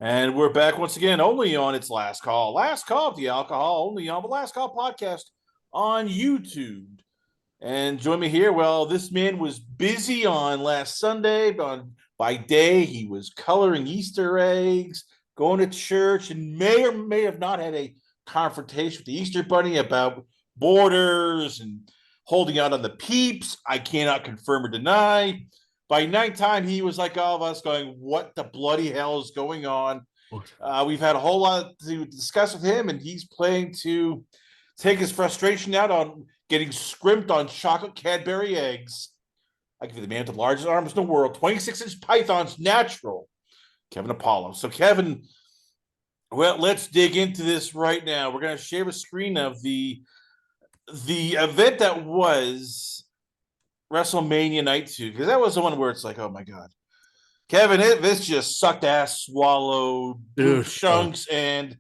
And we're back once again, only on its last call. Last call of the alcohol, only on the Last Call podcast on YouTube. And join me here. Well, this man was busy on last Sunday. By day, he was coloring Easter eggs, going to church, and may or may have not had a confrontation with the Easter Bunny about borders and holding out on the peeps. I cannot confirm or deny. By nighttime, he was like all of us, going, "What the bloody hell is going on?" We've had a whole lot to discuss with him, and he's planning to take his frustration out on getting scrimped on chocolate Cadbury eggs. I give you the man with the largest arms in the world, 26-inch pythons, natural, Kevin Apollo. So, Kevin, well, let's dig into this right now. We're going to share a screen of the event that was WrestleMania Night 2, because that was the one where it's like, oh my God. Kevin, this just sucked ass, swallowed, chunks, and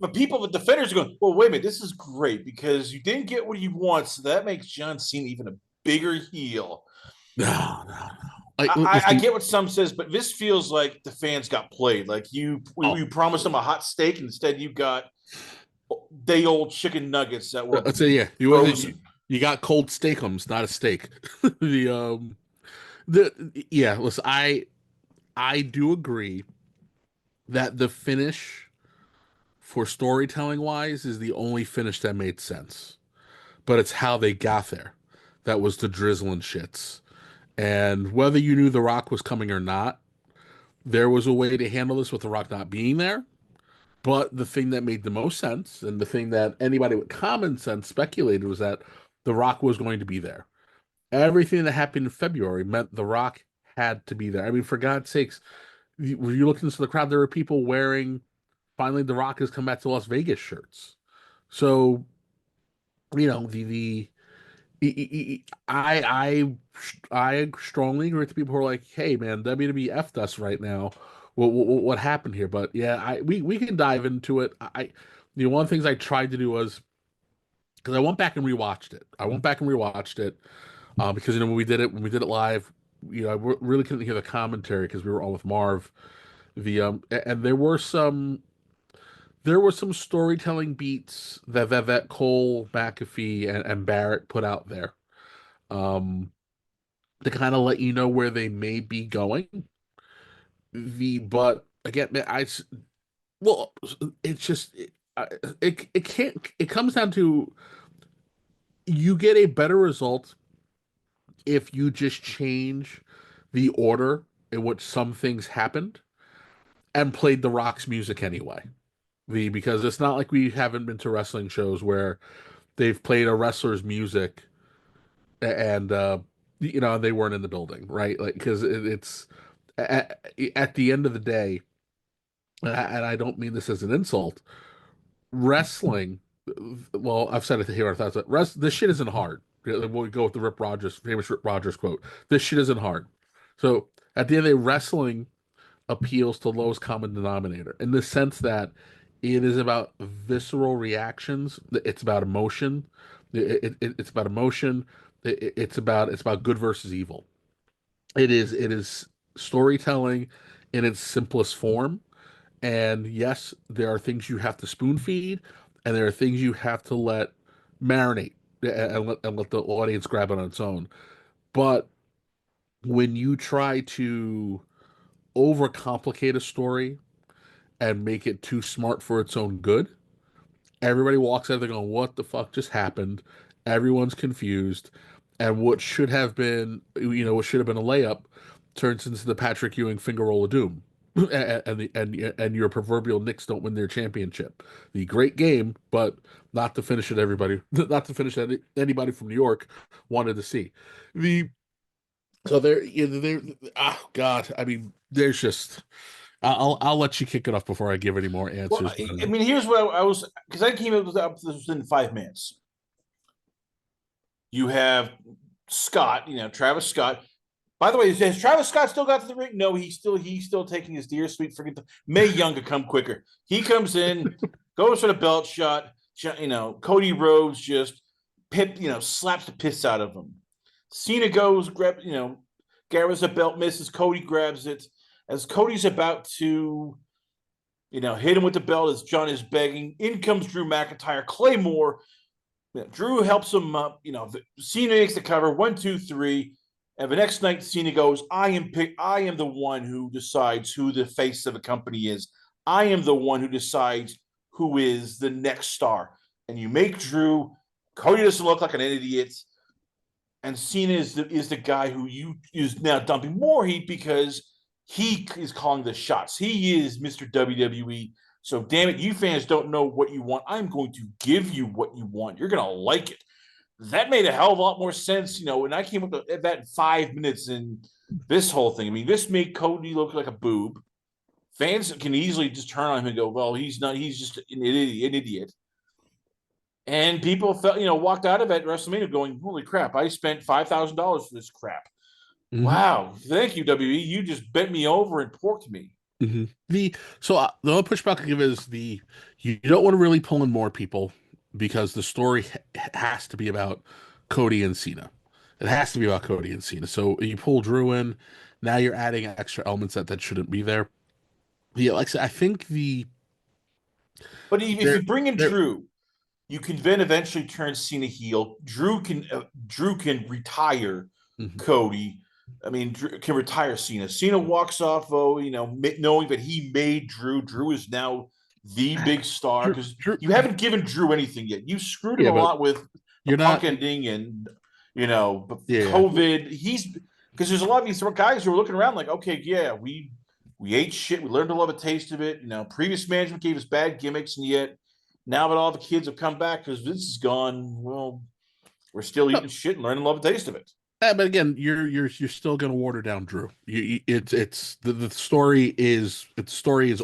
but people, the defenders are going, well, wait a minute, this is great because you didn't get what you want, so that makes John Cena even a bigger heel. No. I get what some says, but this feels like the fans got played. Like you promised them a hot steak, and instead you got day old chicken nuggets that were you got cold steakums, not a steak. Listen, I do agree that the finish for storytelling wise is the only finish that made sense. But it's how they got there. That was the drizzling shits. And whether you knew The Rock was coming or not, there was a way to handle this with The Rock not being there. But the thing that made the most sense, and the thing that anybody with common sense speculated, was that The Rock was going to be there. Everything that happened in February meant The Rock had to be there. I mean, for God's sakes, when you looked into the crowd, there were people wearing finally The Rock has come back to Las Vegas shirts. So, you know, I strongly agree with the people who are like, hey man, WWE effed us right now. What happened here? But yeah, we can dive into it. One of the things I tried to do was because I went back and rewatched it. Because when we did it live, I really couldn't hear the commentary because we were all with Marv. And there were some storytelling beats that Cole, McAfee, and Barrett put out there, to kind of let you know where they may be going. But again, well, it's just it can't. It comes down to you get a better result if you just change the order in which some things happened and played The Rock's music anyway. Because it's not like we haven't been to wrestling shows where they've played a wrestler's music and they weren't in the building, right? Like because it's at the end of the day, and I don't mean this as an insult, wrestling. Well, I've said it here. I thought this shit isn't hard. We'll go with the famous Rip Rogers quote. This shit isn't hard. So at the end of the day, wrestling appeals to lowest common denominator in the sense that it is about visceral reactions. It's about emotion. It's about emotion. It's about good versus evil. It is storytelling in its simplest form. And yes, there are things you have to spoon feed, and there are things you have to let marinate and let the audience grab it on its own. But when you try to overcomplicate a story and make it too smart for its own good, everybody walks out there going, "What the fuck just happened?" Everyone's confused, and what should have been a layup turns into the Patrick Ewing finger roll of doom. And your proverbial Knicks don't win their championship. The great game, but not to finish it. Not to finish that anybody from New York wanted to see. The so there. Oh God, I mean, there's just. I'll let you kick it off before I give any more answers. Well, I mean, here's what I was, because I came up with this within 5 minutes. You have Scott, Travis Scott. By the way, has Travis Scott still got to the ring? No, he's still taking his dear sweet freaking. May Young to come quicker. He comes in, goes for the belt shot. Cody Rhodes just slaps the piss out of him. Cena goes, gathers the belt, misses. Cody grabs it. As Cody's about to, hit him with the belt as John is begging, in comes Drew McIntyre. Claymore. Drew helps him up. Cena makes the cover. 1, 2, 3. And the next night, Cena goes, I am the one who decides who the face of a company is. I am the one who decides who is the next star. And you make Drew. Cody doesn't look like an idiot. And Cena is the guy who is now dumping more heat because he is calling the shots. He is Mr. WWE. So damn it, you fans don't know what you want. I'm going to give you what you want. You're gonna like it. That made a hell of a lot more sense, when I came up with that in 5 minutes in this whole thing. I mean, this made Cody look like a boob. Fans can easily just turn on him and go, well, he's not, he's just an idiot. And people felt, walked out of it at WrestleMania going, holy crap, I spent $5,000 for this crap. Mm-hmm. Wow. Thank you, WWE. You just bent me over and porked me. Mm-hmm. The only pushback I give is you don't want to really pull in more people because the story has to be about Cody and Cena. It has to be about Cody and Cena. So you pull Drew in, now you're adding extra elements that shouldn't be there. Yeah, like I said, I think But if you bring in Drew, you can then eventually turn Cena heel. Drew can retire Cody. I mean, Drew can retire Cena. Cena walks off, knowing that he made Drew. Drew is now the big star because you haven't given Drew anything yet. You screwed him a lot with the Punk ending and COVID. He's because there's a lot of these guys who are looking around like, okay, yeah, we ate shit. We learned to love a taste of it. Previous management gave us bad gimmicks, and yet now that all the kids have come back because Vince is gone, well, we're still eating shit and learning to love a taste of it. But again, you're still going to water down Drew. It's the story is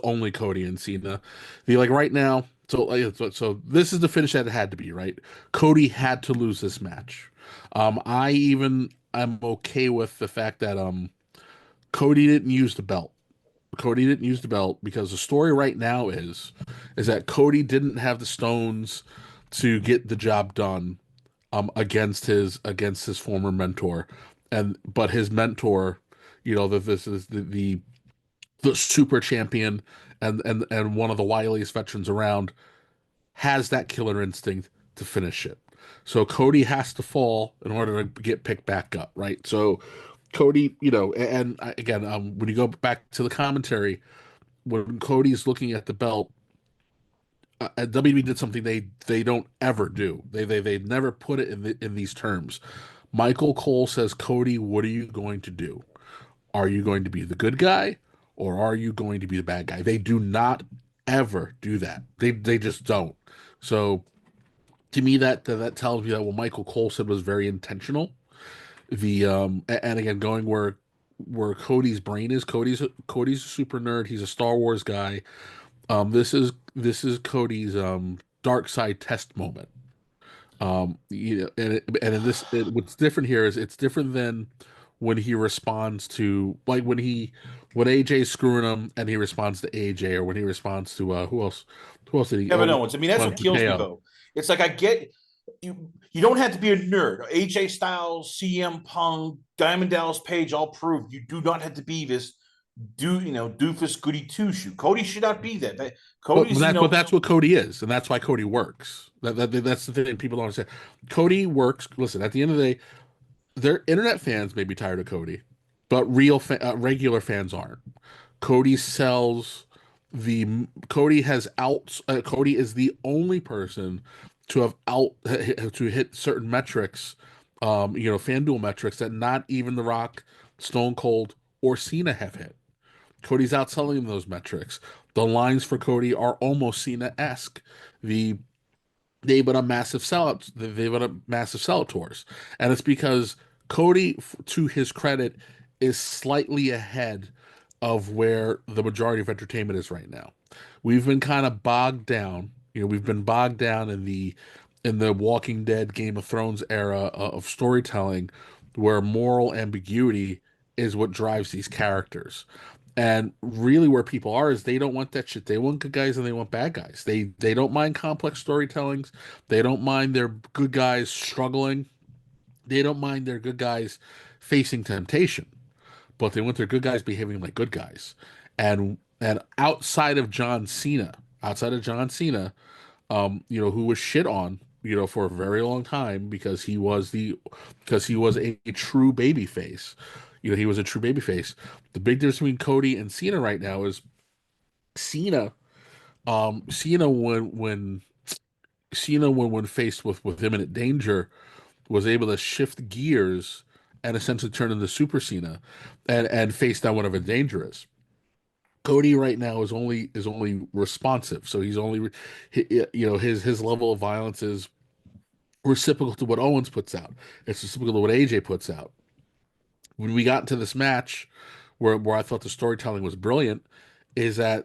only Cody and Cena. Right now. So this is the finish that it had to be, right? Cody had to lose this match. I'm okay with the fact that Cody didn't use the belt. Cody didn't use the belt because the story right now is that Cody didn't have the stones to get the job done against his former mentor, but his mentor, that this is the super champion and one of the wiliest veterans around, has that killer instinct to finish it. So Cody has to fall in order to get picked back up, right? So Cody, and again, when you go back to the commentary, when Cody's looking at the belt, WWE did something they don't ever do. They never put it in these terms. Michael Cole says, Cody, what are you going to do? Are you going to be the good guy or are you going to be the bad guy? They do not ever do that. They just don't. So to me, that tells me that what Michael Cole said was very intentional. And again, going where Cody's brain is. Cody's a super nerd. He's a Star Wars guy. This is Cody's dark side test moment. And in this, what's different here is it's different than when he responds to when AJ's screwing him and he responds to AJ, or when he responds to who else did he? Kevin Owens. I mean, that's what kills me though. It's like I get you don't have to be a nerd. AJ Styles, CM Punk, Diamond Dallas Page all proved you do not have to be this doofus goody two shoe. Cody should not be that. Cody's, but that's what Cody is, and that's why Cody works. That's the thing people don't understand. Cody works. Listen, at the end of the day, their internet fans may be tired of Cody, but regular fans aren't. Cody sells Cody has out. Cody is the only person to hit certain metrics, FanDuel metrics that not even The Rock, Stone Cold, or Cena have hit. Cody's outselling those metrics. The lines for Cody are almost Cena-esque. They've been a massive sellout. They've been a massive sellout tours, and it's because Cody, to his credit, is slightly ahead of where the majority of entertainment is right now. We've been kind of bogged down. We've been bogged down in the Walking Dead, Game of Thrones era of storytelling, where moral ambiguity is what drives these characters. And really where people are is they don't want that shit. They want good guys and they want bad guys. They don't mind complex storytellings. They don't mind their good guys struggling. They don't mind their good guys facing temptation. but they want their good guys behaving like good guys. And outside of John Cena, who was shit on, for a very long time because he was a true baby face. He was a true baby face. The big difference between Cody and Cena right now is Cena, Cena when faced with imminent danger was able to shift gears and essentially turn into Super Cena and face down whatever danger is. Cody right now is only responsive, so he's only his level of violence is reciprocal to what Owens puts out. It's reciprocal to what AJ puts out. When we got into this match, where I thought the storytelling was brilliant, is that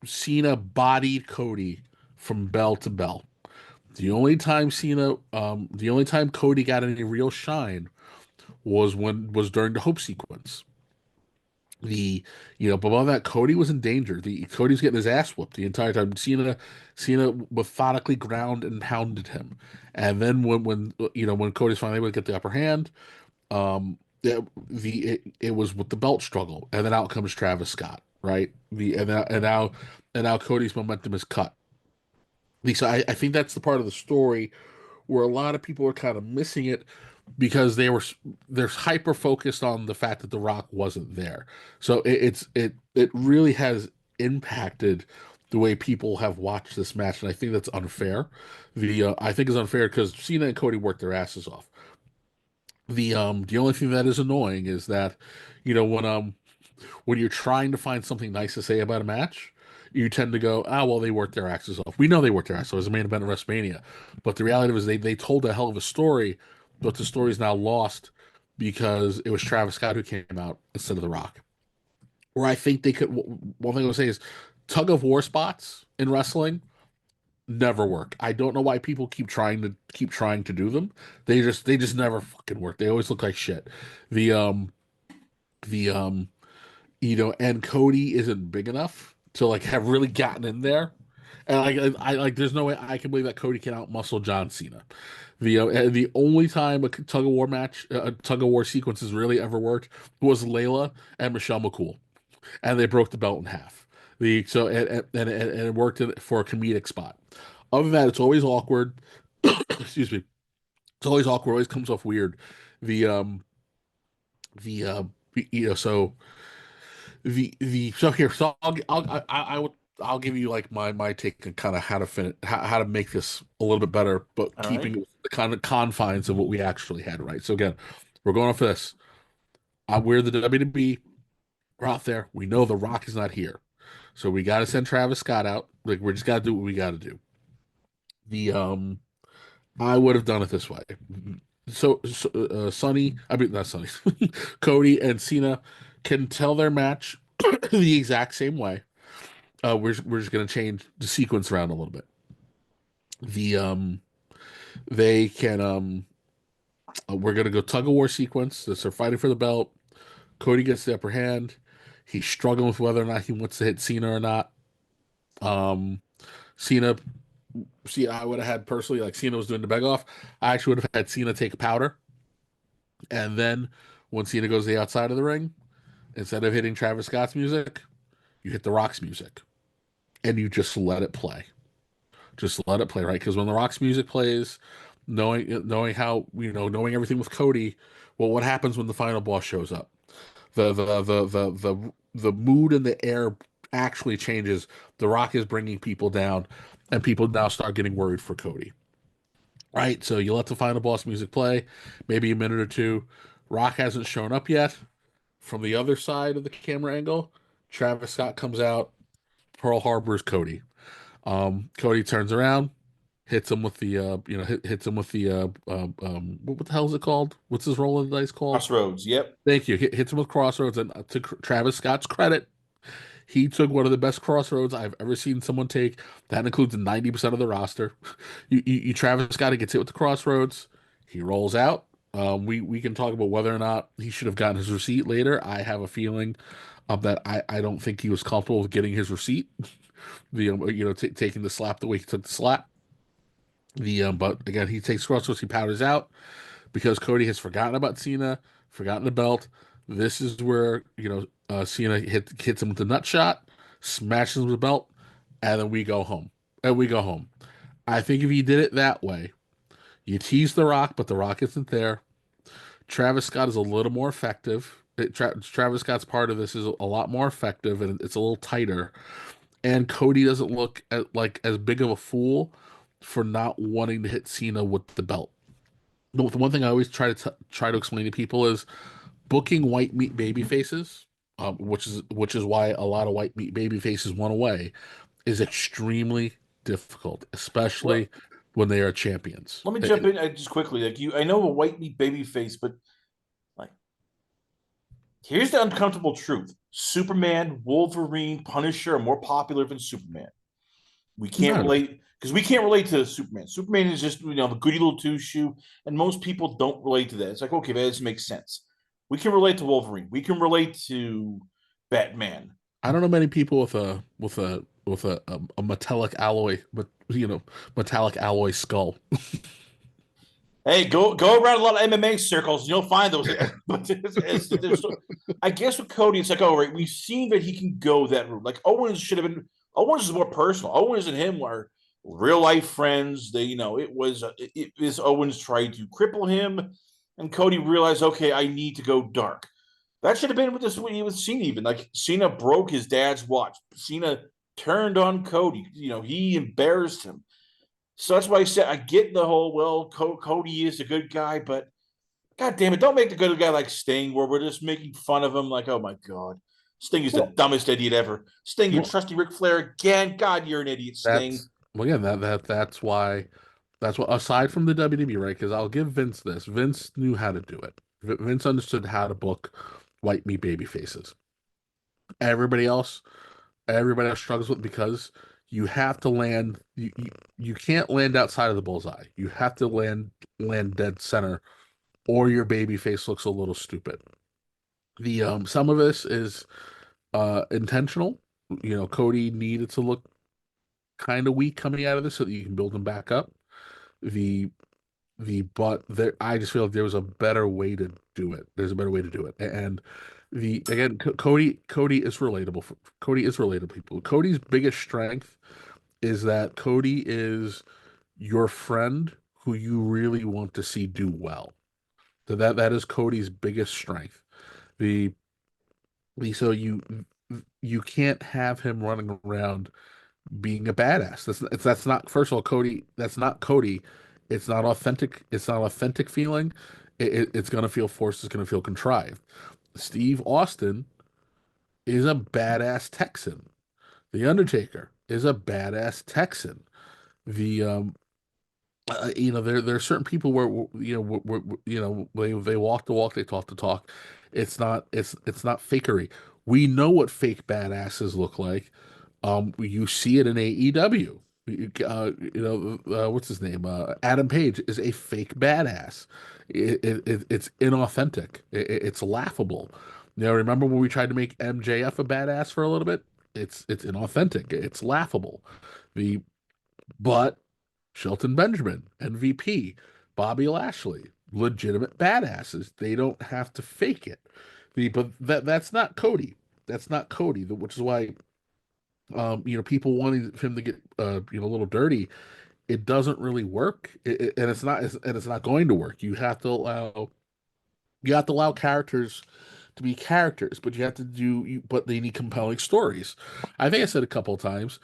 Cena bodied Cody from bell to bell. The only time Cody got any real shine was during the Hope sequence. But above that, Cody was in danger. Cody's getting his ass whooped the entire time. Cena methodically ground and pounded him, and then when Cody's finally able to get the upper hand, it was with the belt struggle, and then out comes Travis Scott, right? And now Cody's momentum is cut. So I think that's the part of the story where a lot of people are kind of missing it because they're hyper focused on the fact that The Rock wasn't there. So it really has impacted the way people have watched this match, and I think that's unfair. I think it's unfair because Cena and Cody worked their asses off. The only thing that is annoying is that when you're trying to find something nice to say about a match, you tend to go, well, they worked their axes off. We know they worked their axes off. It was the main event of WrestleMania. But the reality was they told a hell of a story, but the story is now lost because it was Travis Scott who came out instead of The Rock. Where I think they could, one thing I would say is tug of war spots in wrestling never work. I don't know why people keep trying to do them. They just never fucking work. They always look like shit. The the and Cody isn't big enough to like have really gotten in there, and I like there's no way I can believe that Cody can outmuscle John Cena. The only time a tug of war sequences really ever worked was Layla and Michelle McCool, and they broke the belt in half. The so and it worked for a comedic spot. Other than that, it's always awkward. Excuse me. It's always awkward. Always comes off weird. The the so the so here so I'll give you like my take on kind of how to make this a little bit better, but All keeping right. the kind of confines of what we actually had, right? So again, we're going off for this. We're the WWE. We're out there. We know The Rock is not here, so we got to send Travis Scott out. Like we just got to do what we got to do. The I would have done it this way. Sonny, I mean not Sonny, Cody and Cena can tell their match the exact same way. We're just gonna change the sequence around a little bit. The they can we're gonna go tug of war sequence. They're fighting for the belt. Cody gets the upper hand. He's struggling with whether or not he wants to hit Cena or not. Um, Cena, see, I would have had personally like Cena was doing the beg off. I actually would have had Cena take a powder, and then when Cena goes to the outside of the ring, instead of hitting Travis Scott's music, you hit The Rock's music, and you just let it play. Just let it play, right? Because when The Rock's music plays, knowing everything with Cody, well, what happens when the final boss shows up? The mood and the air actually changes. The Rock is bringing people down, and people now start getting worried for Cody. Right? So you let the final boss music play, maybe a minute or two. Rock hasn't shown up yet. From the other side of the camera angle, Travis Scott comes out. Pearl Harbor's Cody. Cody turns around, hits him with the hits him with the what the hell is it called? What's his roll of the dice called? Crossroads. Yep. Thank you. Hits him with Crossroads, and to Travis Scott's credit, he took one of the best Crossroads I've ever seen someone take. That includes 90% of the roster. You Travis Scott gets hit with the Crossroads. He rolls out. We can talk about whether or not he should have gotten his receipt later. I have a feeling that I don't think he was comfortable with getting his receipt. Taking the slap the way he took the slap. But again, he takes Crossroads. He powders out because Cody has forgotten about Cena, forgotten the belt. This is where Cena hits him with the nut shot, smashes him with the belt, and then we go home. And we go home. I think if he did it that way, you tease The Rock, but The Rock isn't there. Travis Scott is a little more effective. Travis Scott's part of this is a lot more effective, and it's a little tighter. And Cody doesn't look like as big of a fool for not wanting to hit Cena with the belt. The one thing I always try to explain to people is booking white meat baby faces, which is why a lot of white meat baby faces went away, is extremely difficult, Well, especially when they are champions. let me jump in just quickly. Like I know a white meat baby face, but like, here's the uncomfortable truth: Superman, Wolverine, Punisher are more popular than Superman. We can't No, relate because we can't relate to Superman. Superman is just the goody little two shoe, and most people don't relate to that. It's like, okay, that doesn't make sense. We can relate to Wolverine. We can relate to Batman. I don't know many people with a metallic alloy, but metallic alloy skull. Hey, go around a lot of MMA circles, and you'll find those. But I guess with Cody, it's like, oh, right, we've seen that he can go that route. Like Owens should have been. Owens is more personal. Owens and him are real life friends. It was Owens tried to cripple him, and Cody realized, okay, I need to go dark. That should have been with Cena. Even like Cena broke his dad's watch. Cena turned on Cody. He embarrassed him. So that's why I said I get the whole Cody is a good guy, but God damn it, don't make the good guy like Sting, where we're just making fun of him. Like, oh my God, Sting is the Well, dumbest idiot ever. Sting, you well, trusty Ric Flair again. God, you're an idiot, Sting. again, that's what aside from the WWE, right? Because I'll give Vince this. Vince knew how to do it. Vince understood how to book white meat baby faces. Everybody else, everybody else struggles with because you have to land you can't land outside of the bullseye. You have to land dead center, or your baby face looks a little stupid. The some of this is intentional. Cody needed to look kind of weak coming out of this so that you can build him back up. The but there I just feel like there was a better way to do it. There's a better way to do it. And the again Cody is relatable. Cody is relatable people. Cody's biggest strength is that Cody is your friend who you really want to see do well. So that is Cody's biggest strength. The so you can't have him running around being a badass. That's not first of all Cody. That's not Cody. It's not authentic. It's not authentic feeling. It's gonna feel forced. It's gonna feel contrived. Steve Austin is a badass Texan. The Undertaker is a badass Texan. The there are certain people where they walk the walk, they talk the talk. It's not fakery. We know what fake badasses look like. You see it in AEW. What's his name? Adam Page is a fake badass. It's inauthentic. It's laughable. Remember when we tried to make MJF a badass for a little bit? It's inauthentic. It's laughable. The but Shelton Benjamin, MVP, Bobby Lashley, legitimate badasses. They don't have to fake it. But that's not Cody. That's not Cody, which is why people wanting him to get a little dirty. It doesn't really work, and it's not going to work. You have to allow characters to be characters, but but they need compelling stories. I think I said a couple of times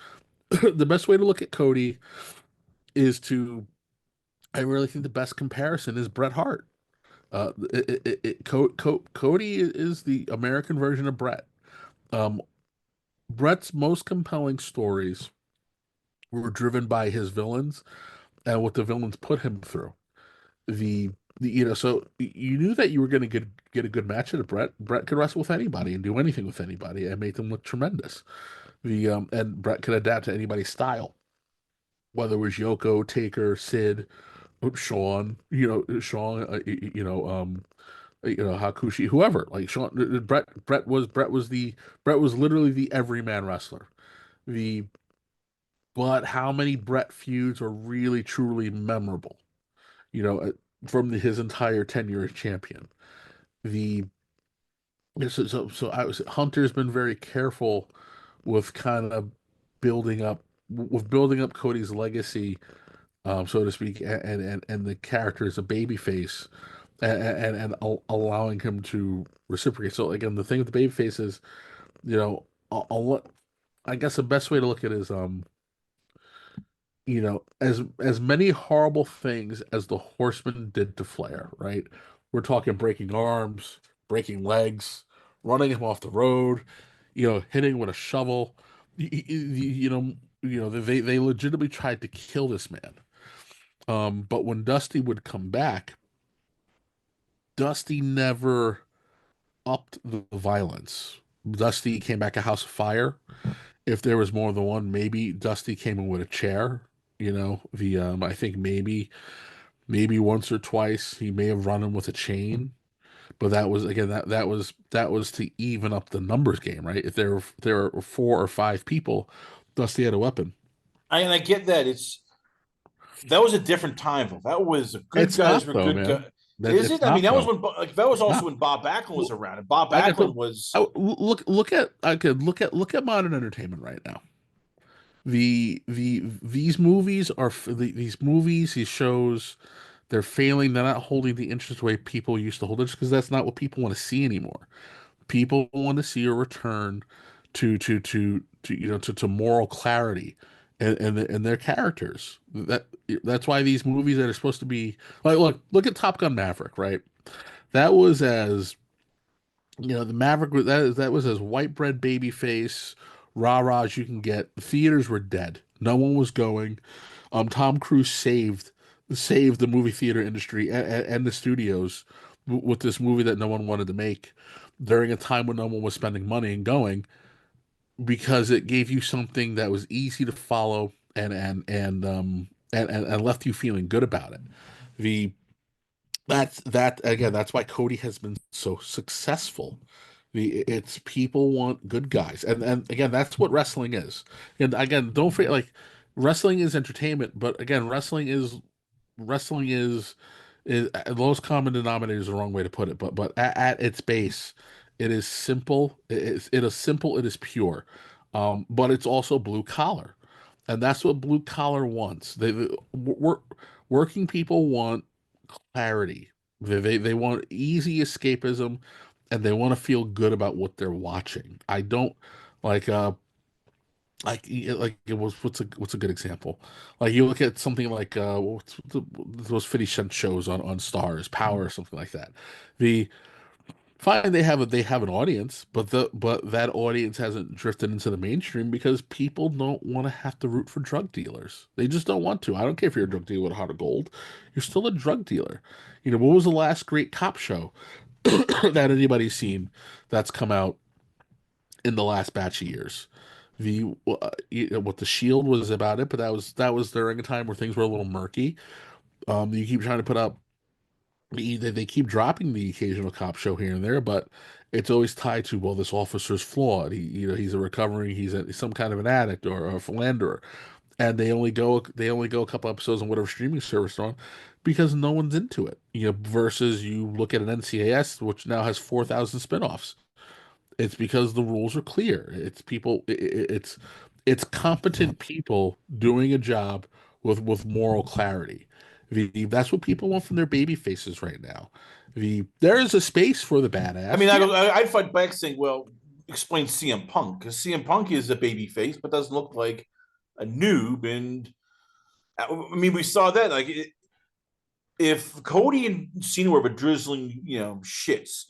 the best way to look at Cody is to I really think the best comparison is Bret Hart. Cody is the American version of Bret. Um, Bret's most compelling stories were driven by his villains and what the villains put him through. The, so you knew that you were going to get a good match at Bret. Bret could wrestle with anybody and do anything with anybody and make them look tremendous. The and Bret could adapt to anybody's style, whether it was Yoko, Taker, Sid, Sean, Hakushi, whoever. Like Sean, Bret was literally the everyman wrestler. The But how many Bret feuds are really truly memorable? You know, uh, from his entire tenure as champion. The Hunter's been very careful with kind of building up Cody's legacy, so to speak, and the character as a babyface, allowing him to reciprocate. So again, the thing with the babyface is, you know, I guess the best way to look at it is, as many horrible things as the Horsemen did to Flair, right? We're talking breaking arms, breaking legs, running him off the road, hitting with a shovel. They legitimately tried to kill this man. But when Dusty would come back, Dusty never upped the violence. Dusty came back a house of fire. If there was more than one, maybe Dusty came in with a chair. I think maybe once or twice he may have run him with a chain, but that was again that was to even up the numbers game, right? If there were 4 or 5 people, Dusty had a weapon. I get that. That was a different time, though. That was good It's guys not were though, good man. guys. That Is it's it? I mean, not that was though. when that was also Not when Bob Backlund was around, and Bob like I Backlund said. was. Look at modern entertainment right now. These movies these movies, these shows, they're failing. They're not holding the interest the way people used to hold it, because that's not what people want to see anymore. People want to see a return to moral clarity and their characters. That's why these movies that are supposed to be like, look at Top Gun Maverick, right? That was as the Maverick that was as white bread baby face rah rah as you can get. The theaters were dead. No one was going. Tom Cruise saved the movie theater industry and the studios with this movie that no one wanted to make during a time when no one was spending money and going, because it gave you something that was easy to follow and left you feeling good about it. The that again, that's why Cody has been so successful. It's people want good guys, and again, that's what wrestling is. And again, don't forget, like, wrestling is entertainment, but again, wrestling is the lowest common denominator is the wrong way to put it, but at its base, it is simple. It is simple. It is pure, but it's also blue collar, and that's what blue collar wants. Working people want clarity. They want easy escapism, and they want to feel good about what they're watching. I don't like like it was what's a good example? Like, you look at something like those 50 Cent shows on Stars, Power, or something like that. The Fine, they have an audience, but that audience hasn't drifted into the mainstream because people don't want to have to root for drug dealers. They just don't want to. I don't care if you're a drug dealer with a heart of gold. You're still a drug dealer. What was the last great cop show that anybody's seen that's come out in the last batch of years? What the Shield was about it, but that was during a time where things were a little murky. You keep trying to put up they keep dropping the occasional cop show here and there, but it's always tied to, well, this officer's flawed. He's some kind of an addict or a philanderer, and they only go a couple episodes on whatever streaming service they're on because no one's into it. Versus you look at an NCAS, which now has 4,000 spinoffs. It's because the rules are clear. It's people. It's competent people doing a job with moral clarity. That's what people want from their baby faces right now. There is a space for the I mean, badass. Yeah. I'd fight back saying, well, explain CM Punk, because CM Punk is a baby face, but doesn't look like a noob. And I mean, we saw that. Like, if Cody and Cena were drizzling, shits,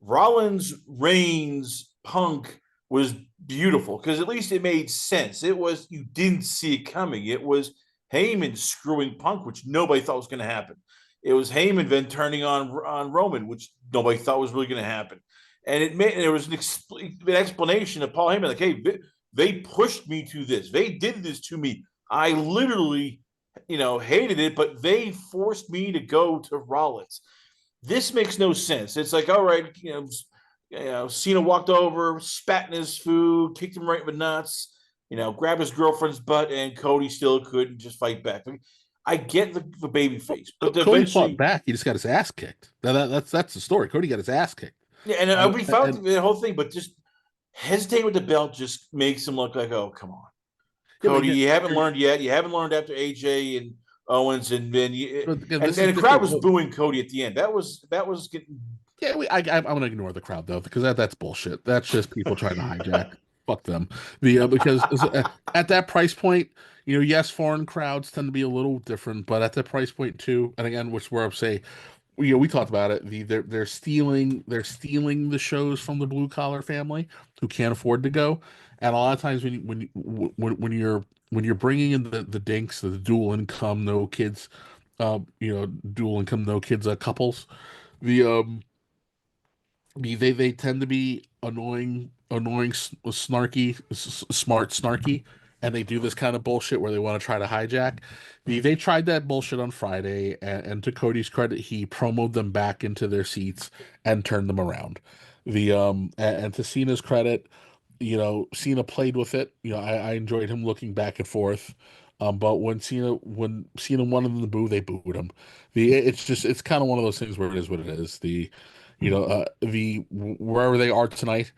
Rollins, Reigns, Punk was beautiful because at least it made sense. It was, you didn't see it coming. It was Heyman screwing Punk, which nobody thought was going to happen. It was Heyman then turning on Roman, which nobody thought was really going to happen. And there was an explanation of Paul Heyman, like, hey, they pushed me to this. They did this to me. I literally, hated it, but they forced me to go to Rollins. This makes no sense. It's like, all right, Cena walked over, spat in his food, kicked him right in the nuts, grabbed his girlfriend's butt, and Cody still couldn't just fight back. I get the baby face, but Cody fought eventually, back. He just got his ass kicked. That's the story. Cody got his ass kicked. Yeah, and we found the whole thing, but just hesitating with the belt just makes him look like, oh, come on, yeah, but Cody, again, you haven't learned yet. You haven't learned after AJ and Owens, and then but again, and this is the crowd different. was booing Cody at the end. That was getting. Yeah, I'm gonna ignore the crowd though because that's bullshit. That's just people trying to hijack. Fuck them. Because at that price point, yes, foreign crowds tend to be a little different, but at that price point too, and again, which where I say, we talked about it. They're stealing the shows from the blue collar family who can't afford to go, and a lot of times when you're bringing in the dinks, the dual income, no kids, dual income, no kids, couples, the they tend to be annoying, snarky, smart, snarky, and they do this kind of bullshit where they want to try to hijack. They tried that bullshit on Friday, and to Cody's credit, he promoted them back into their seats and turned them around. And to Cena's credit, Cena played with it. I enjoyed him looking back and forth. But when Cena wanted them to boo, they booed him. It's kind of one of those things where it is what it is. Wherever they are tonight,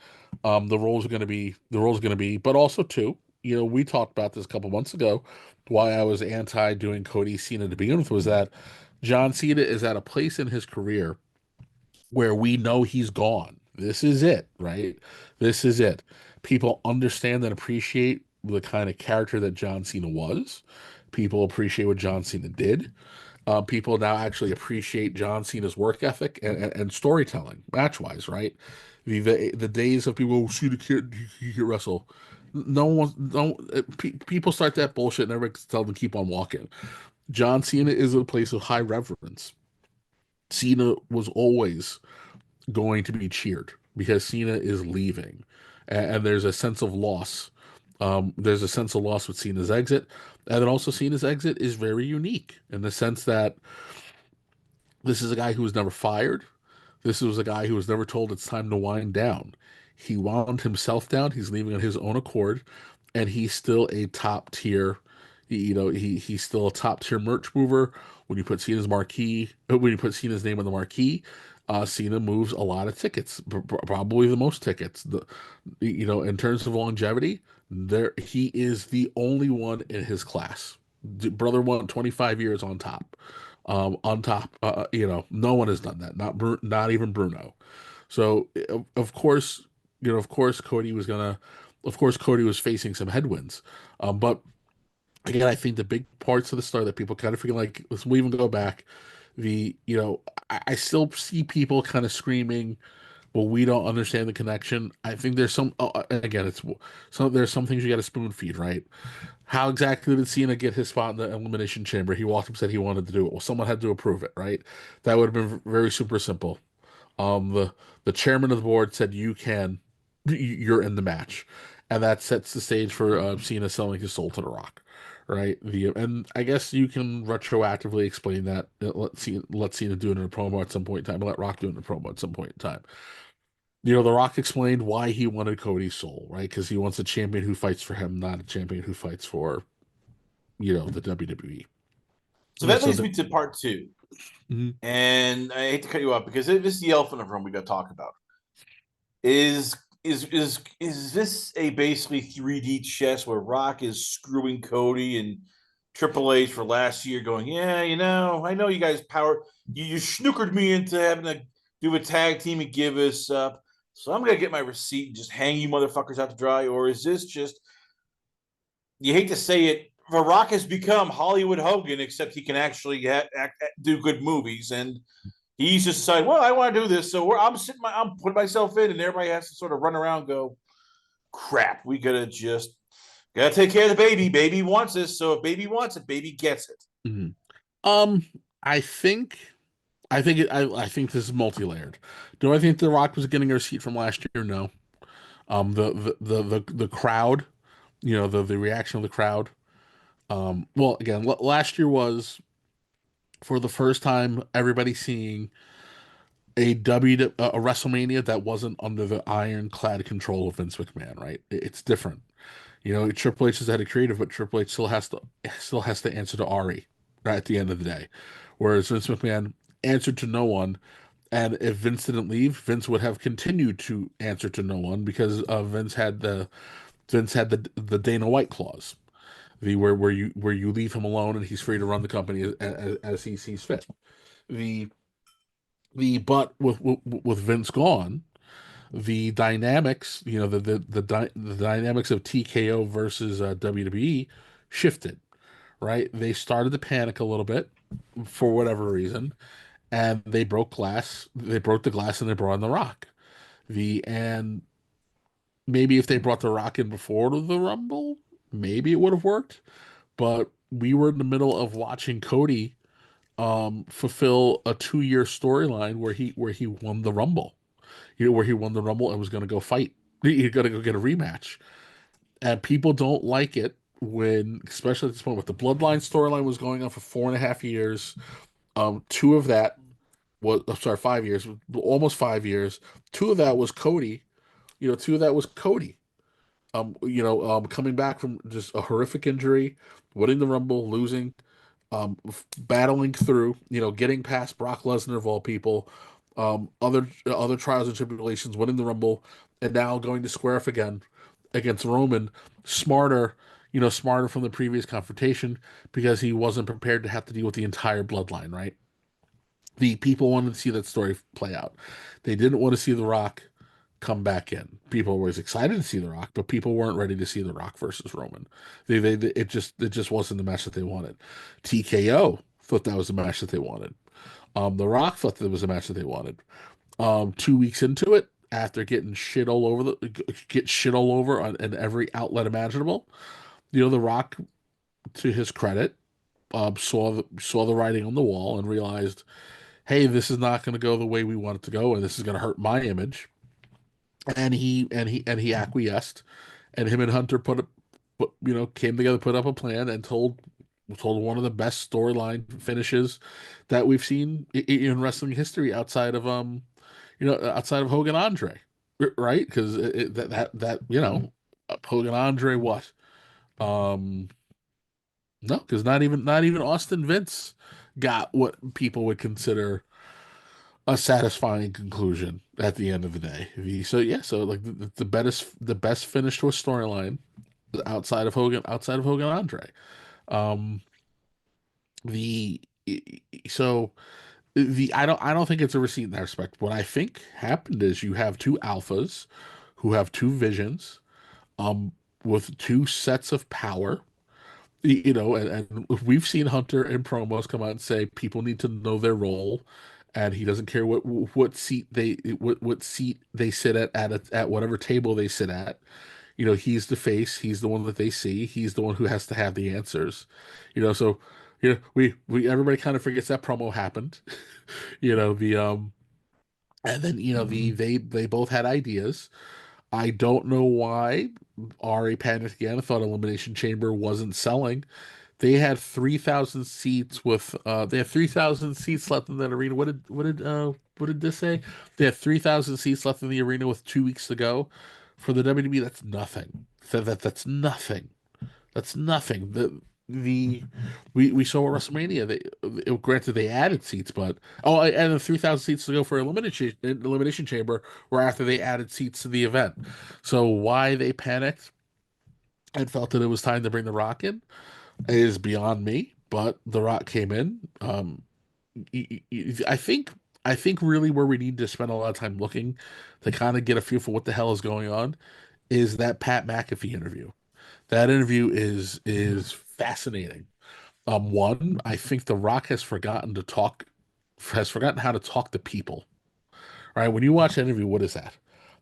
the roles are going to be, but also too, we talked about this a couple months ago. Why I was anti doing Cody Cena to begin with was that John Cena is at a place in his career where we know he's gone. This is it, right? This is it. People understand and appreciate the kind of character that John Cena was. People appreciate what John Cena did. People now actually appreciate John Cena's work ethic and storytelling, match wise, right? The days of people who see the kid, he can wrestle. No one, no people start that bullshit and everybody tell them to keep on walking. John Cena is a place of high reverence. Cena was always going to be cheered because Cena is leaving, and there's a sense of loss. There's a sense of loss with Cena's exit, and then also Cena's exit is very unique in the sense that this is a guy who was never fired. This was a guy who was never told it's time to wind down. He wound himself down. He's leaving on his own accord, and he's still a top tier. He's still a top tier merch mover. When you put Cena's name on the marquee, Cena moves a lot of tickets, probably the most tickets. In terms of longevity, there he is the only one in his class. Brother won 25 years on top. On top, no one has done that. Not even Bruno. So of course, of course, Cody was facing some headwinds. But again, I think the big parts of the start that people kind of feel like, let's even go back. I still see people kind of screaming, well, we don't understand the connection. I think there's again, there's some things you got to spoon feed, right? How exactly did Cena get his spot in the Elimination Chamber? He walked up and said he wanted to do it. Well, someone had to approve it, right? That would have been very super simple. The chairman of the board said you're in the match, and that sets the stage for Cena selling his soul to The Rock, right? And I guess you can retroactively explain that. Let Cena do it in a promo at some point in time. Let Rock do it in a promo at some point in time. The Rock explained why he wanted Cody's soul, right? Because he wants a champion who fights for him, not a champion who fights for the WWE. So And that so leads me to part two, mhm. and I hate to cut you off because this is the elephant in the room we got to talk about. Is this a basically 3D chess where Rock is screwing Cody and Triple H for last year, going, yeah, I know you guys you snookered me into having to do a tag team and give us up, so I'm gonna get my receipt and just hang you motherfuckers out to dry, or is this just, you hate to say it, The Rock has become Hollywood Hogan, except he can actually do good movies, and he's just decided, well, I want to do this, so I'm putting myself in, and everybody has to sort of run around, and go, crap, we gotta take care of the baby. Baby wants this, so if baby wants it, baby gets it. Mhm. Um, I think, I think this is multi-layered. Do I think The Rock was getting a receipt from last year? No. The crowd, the reaction of the crowd. Well, again, last year was for the first time everybody seeing a WrestleMania that wasn't under the ironclad control of Vince McMahon, right? It's different. Triple H is the head of creative, but Triple H still has to answer to Ari right at the end of the day. Whereas Vince McMahon answered to no one, And if Vince didn't leave, Vince would have continued to answer to no one because Vince had the Dana White clause, the where you leave him alone and he's free to run the company as he sees fit. The but with Vince gone, the dynamics, the dynamics of TKO versus WWE shifted, right? They started to panic a little bit for whatever reason, and they broke glass. They broke the glass and they brought in The Rock. And maybe if they brought The Rock in before the Rumble, maybe it would have worked. But we were in the middle of watching Cody fulfill a 2 year storyline where he won the Rumble. Where he won the Rumble and was going to go fight. He's going to go get a rematch. And people don't like it when, especially at this point, with the Bloodline storyline was going on for 4.5 years. Two of that was, I'm sorry, 5 years, almost 5 years. Two of that was Cody. Two of that was Cody. Coming back from just a horrific injury, winning the Rumble, losing, battling through, getting past Brock Lesnar of all people, other trials and tribulations, winning the Rumble, and now going to square off again against Roman, smarter, smarter from the previous confrontation because he wasn't prepared to have to deal with the entire bloodline, right? The people wanted to see that story play out. They didn't want to see The Rock come back in. People were always excited to see The Rock, but people weren't ready to see The Rock versus Roman. It just wasn't the match that they wanted. TKO thought that was the match that they wanted. The Rock thought that was the match that they wanted. 2 weeks into it, after getting shit all over get shit all over on in every outlet imaginable, The Rock, to his credit, saw the writing on the wall and realized, hey, this is not going to go the way we want it to go, and this is going to hurt my image. And he acquiesced, and him and Hunter came together, put up a plan, and told one of the best storyline finishes that we've seen in wrestling history outside of Hogan Andre, right? Because Hogan Andre what? Um, no, because not even Austin Vince got what people would consider a satisfying conclusion at the end of the day. So yeah, so like the best finish to a storyline outside of Hogan Andre. Um, the so the I don't think it's a receipt in that respect. What I think happened is you have two alphas who have two visions, um, with two sets of power. And we've seen Hunter in promos come out and say people need to know their role, and he doesn't care what seat they sit at whatever table they sit at. He's the face, he's the one that they see, he's the one who has to have the answers. So we everybody kind of forgets that promo happened. The and then they both had ideas. I don't know why Ari panicked again. I thought Elimination Chamber wasn't selling. They had 3,000 seats left in that arena. What did this say? They had 3,000 seats left in the arena with 2 weeks to go. For the WWE, that's nothing. That's nothing. That's nothing. We saw at WrestleMania. Granted they added seats, but and the 3,000 seats to go for Elimination Chamber were after they added seats to the event. So why they panicked and felt that it was time to bring The Rock in is beyond me. But The Rock came in. I think really where we need to spend a lot of time looking to kind of get a feel for what the hell is going on is that Pat McAfee interview. That interview is fascinating. One, I think The Rock has forgotten how to talk to people. Right? When you watch an interview, what is that?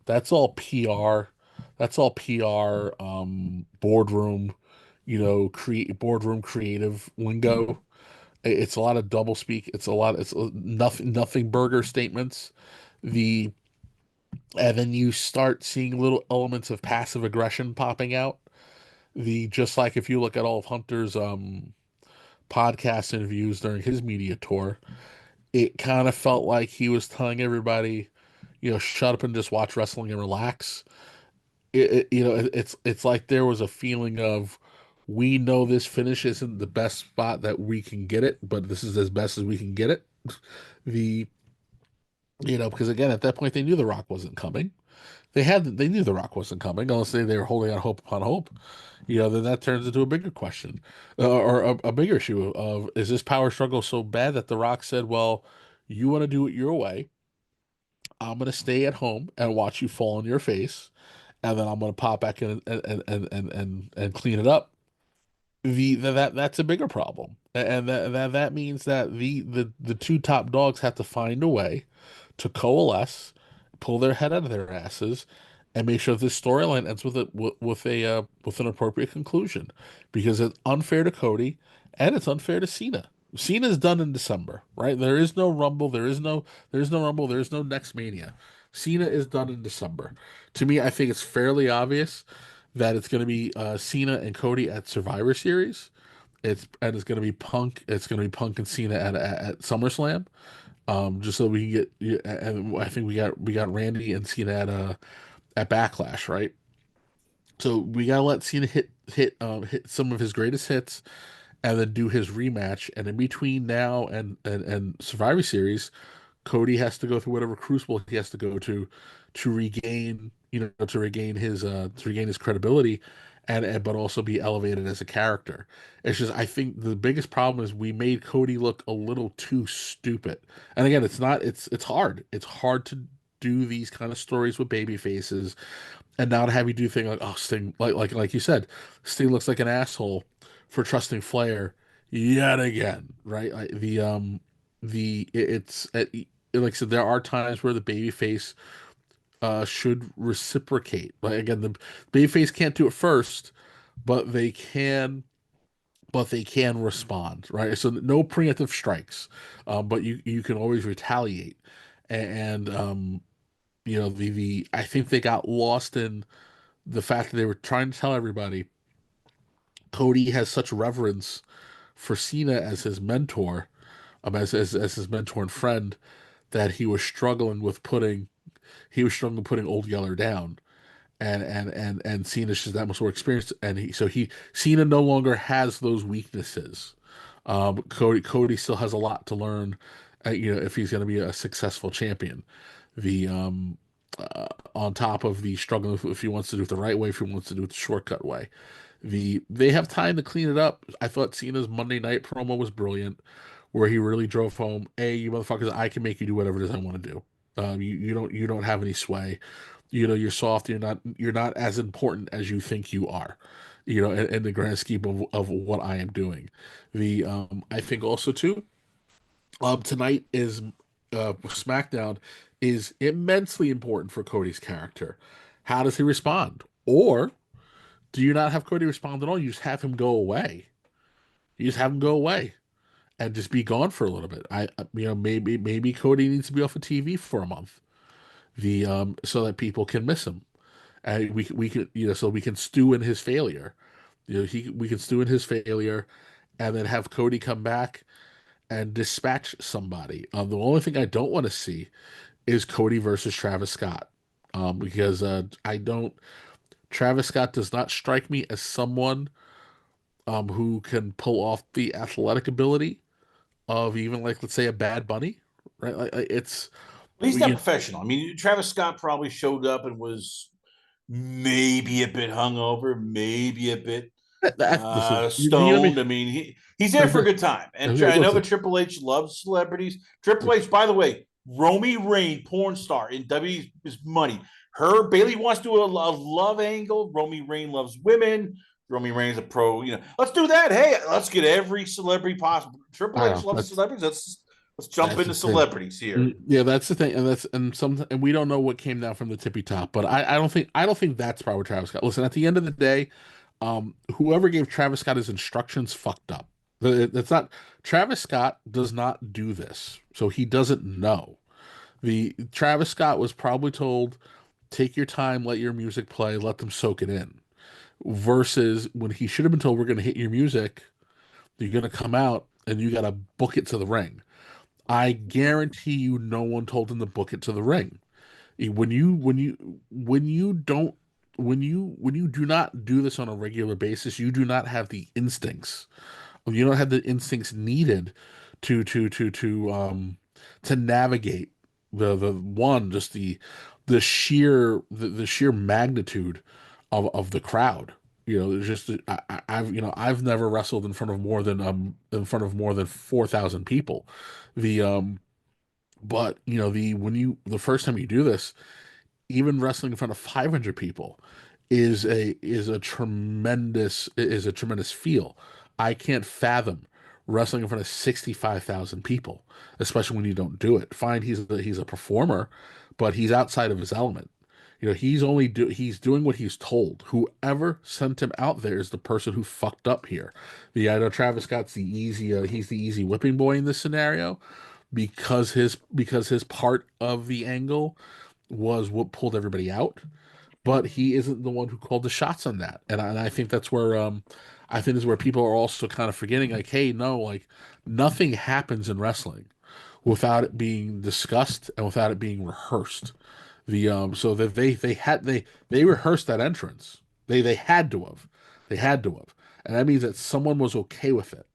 That's all PR. That's all PR. Boardroom, boardroom creative lingo. It's a lot of double speak. It's nothing burger statements. The And then you start seeing little elements of passive aggression popping out. Just like if you look at all of Hunter's podcast interviews during his media tour, it kind of felt like he was telling everybody, shut up and just watch wrestling and relax. It's like there was a feeling of, we know this finish isn't the best spot that we can get it, but this is as best as we can get it. The Because again, at that point, they knew The Rock wasn't coming. They knew The Rock wasn't coming unless they were holding out hope upon hope. Then that turns into a bigger question, or a bigger issue of is this power struggle so bad that The Rock said, "Well, you want to do it your way. I'm going to stay at home and watch you fall on your face, and then I'm going to pop back in and clean it up." That's a bigger problem, and that means that the two top dogs have to find a way to coalesce, pull their head out of their asses, and make sure this storyline ends with an appropriate conclusion, because it's unfair to Cody and it's unfair to Cena. Cena's done in December, right? There is no Rumble, there is no Rumble, there is no next Mania. Cena is done in December. To me, I think it's fairly obvious that it's going to be Cena and Cody at Survivor Series. It's going to be Punk. It's going to be Punk and Cena at SummerSlam. Just so we can get, and I think we got Randy and Cena at Backlash, right? So we gotta let Cena hit some of his greatest hits, and then do his rematch. And in between now and Survivor Series, Cody has to go through whatever crucible he has to go to regain, to regain his credibility, and but also be elevated as a character. It's just I think the biggest problem is we made Cody look a little too stupid. And again, it's not it's hard. It's hard to do these kind of stories with baby faces, and now to have you do things like, oh, Sting, like you said, Sting looks like an asshole for trusting Flair yet again, right? Like I said, there are times where the babyface should reciprocate. Like again, the babyface can't do it first, but they can respond, right? So no preemptive strikes, but you can always retaliate, and the I think they got lost in the fact that they were trying to tell everybody Cody has such reverence for Cena as his mentor, as his mentor and friend, that he was struggling putting Old Yeller down, and Cena's just that much more experienced, and Cena no longer has those weaknesses. Cody still has a lot to learn, if he's going to be a successful champion. The On top of the struggle, if he wants to do it the right way, if he wants to do it the shortcut way, they have time to clean it up. I thought Cena's Monday night promo was brilliant, where he really drove home, "Hey, you motherfuckers, I can make you do whatever it is I want to do. You don't have any sway. You're soft. You're not as important as you think you are. In the grand scheme of what I am doing." I think also too, tonight is SmackDown is immensely important for Cody's character. How does he respond? Or do you not have Cody respond at all? You just have him go away. You just have him go away and just be gone for a little bit. Maybe Cody needs to be off of TV for a month, so that people can miss him, and we can so we can stew in his failure. We can stew in his failure, and then have Cody come back and dispatch somebody. The only thing I don't want to see is Cody versus Travis Scott, because I don't. Travis Scott does not strike me as someone who can pull off the athletic ability of even, like, let's say, a Bad Bunny, right? It's He's not you, professional. I mean, Travis Scott probably showed up and was maybe a bit hungover, maybe a bit listen. You know what I mean? stoned. I mean, he's there for a good time. And I know that Listen, Triple H loves celebrities. Triple H, by the way, Romy Rain, porn star in W is money. Her Bailey wants to do a love angle. Romy Rain loves women. Romy Rain's a pro. Let's do that. Hey, let's get every celebrity possible. Triple I H know loves that's celebrities. Let's jump that's the into thing. celebrities here. Yeah, that's the thing, and we don't know what came down from the tippy top, but I don't think that's probably Travis Scott. Listen, at the end of the day, whoever gave Travis Scott his instructions fucked up. That's not Travis Scott does not do this, so he doesn't know. The Travis Scott was probably told, take your time, let your music play, let them soak it in. Versus when he should have been told, we're going to hit your music, you're going to come out, and you got to book it to the ring. I guarantee you, no one told him to book it to the ring. When you do not do this on a regular basis, you do not have the instincts. You don't have the instincts needed to to to to um to navigate The one just the sheer magnitude of the crowd. There's just I've never wrestled in front of more than 4,000 people. The but the first time you do this, even wrestling in front of 500 people is a tremendous feel. I can't fathom wrestling in front of 65,000 people, especially when you don't do it. Fine, he's a performer, but he's outside of his element. He's doing what he's told. Whoever sent him out there is the person who fucked up here. I know Travis Scott's he's the easy whipping boy in this scenario because his part of the angle was what pulled everybody out, but he isn't the one who called the shots on that. And I think that's where I think is where people are also kind of forgetting, like, hey, no, like nothing happens in wrestling without it being discussed and without it being rehearsed. So that they rehearsed that entrance. They had to have. They had to have. And that means that someone was okay with it.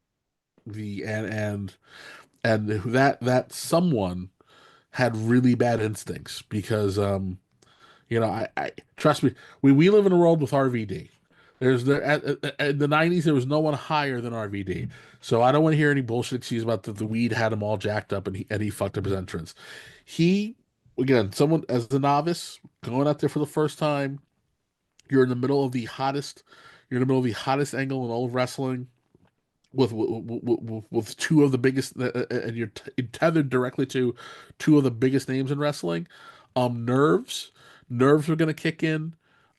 The and that someone had really bad instincts because I trust me, we live in a world with RVD. In the 90s there was no one higher than RVD. So I don't want to hear any bullshit excuse about the weed had him all jacked up and he fucked up his entrance. He Again, someone as a novice going out there for the first time, you're in the middle of the hottest you're in the middle of the hottest angle in all of wrestling with two of the biggest, and you're tethered directly to two of the biggest names in wrestling. Nerves, nerves were going to kick in.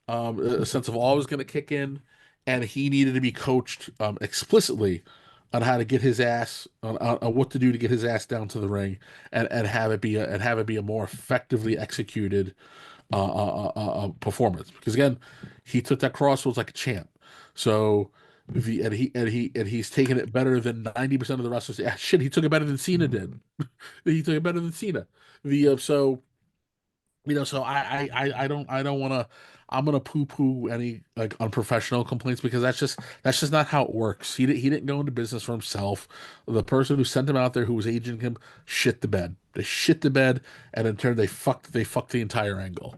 A sense of awe was going to kick in, and he needed to be coached explicitly on how to get his ass on what to do to get his ass down to the ring and have it be a more effectively executed performance. Because again, he took that crossroads like a champ. So he's taken it better than 90% of the wrestlers. Ah, shit, he took it better than Cena did. He took it better than Cena. So so I don't want to. I'm gonna poo-poo any like unprofessional complaints because that's just not how it works. He didn't go into business for himself. The person who sent him out there, who was aging him, shit the bed. They shit the bed, and in turn they fucked the entire angle.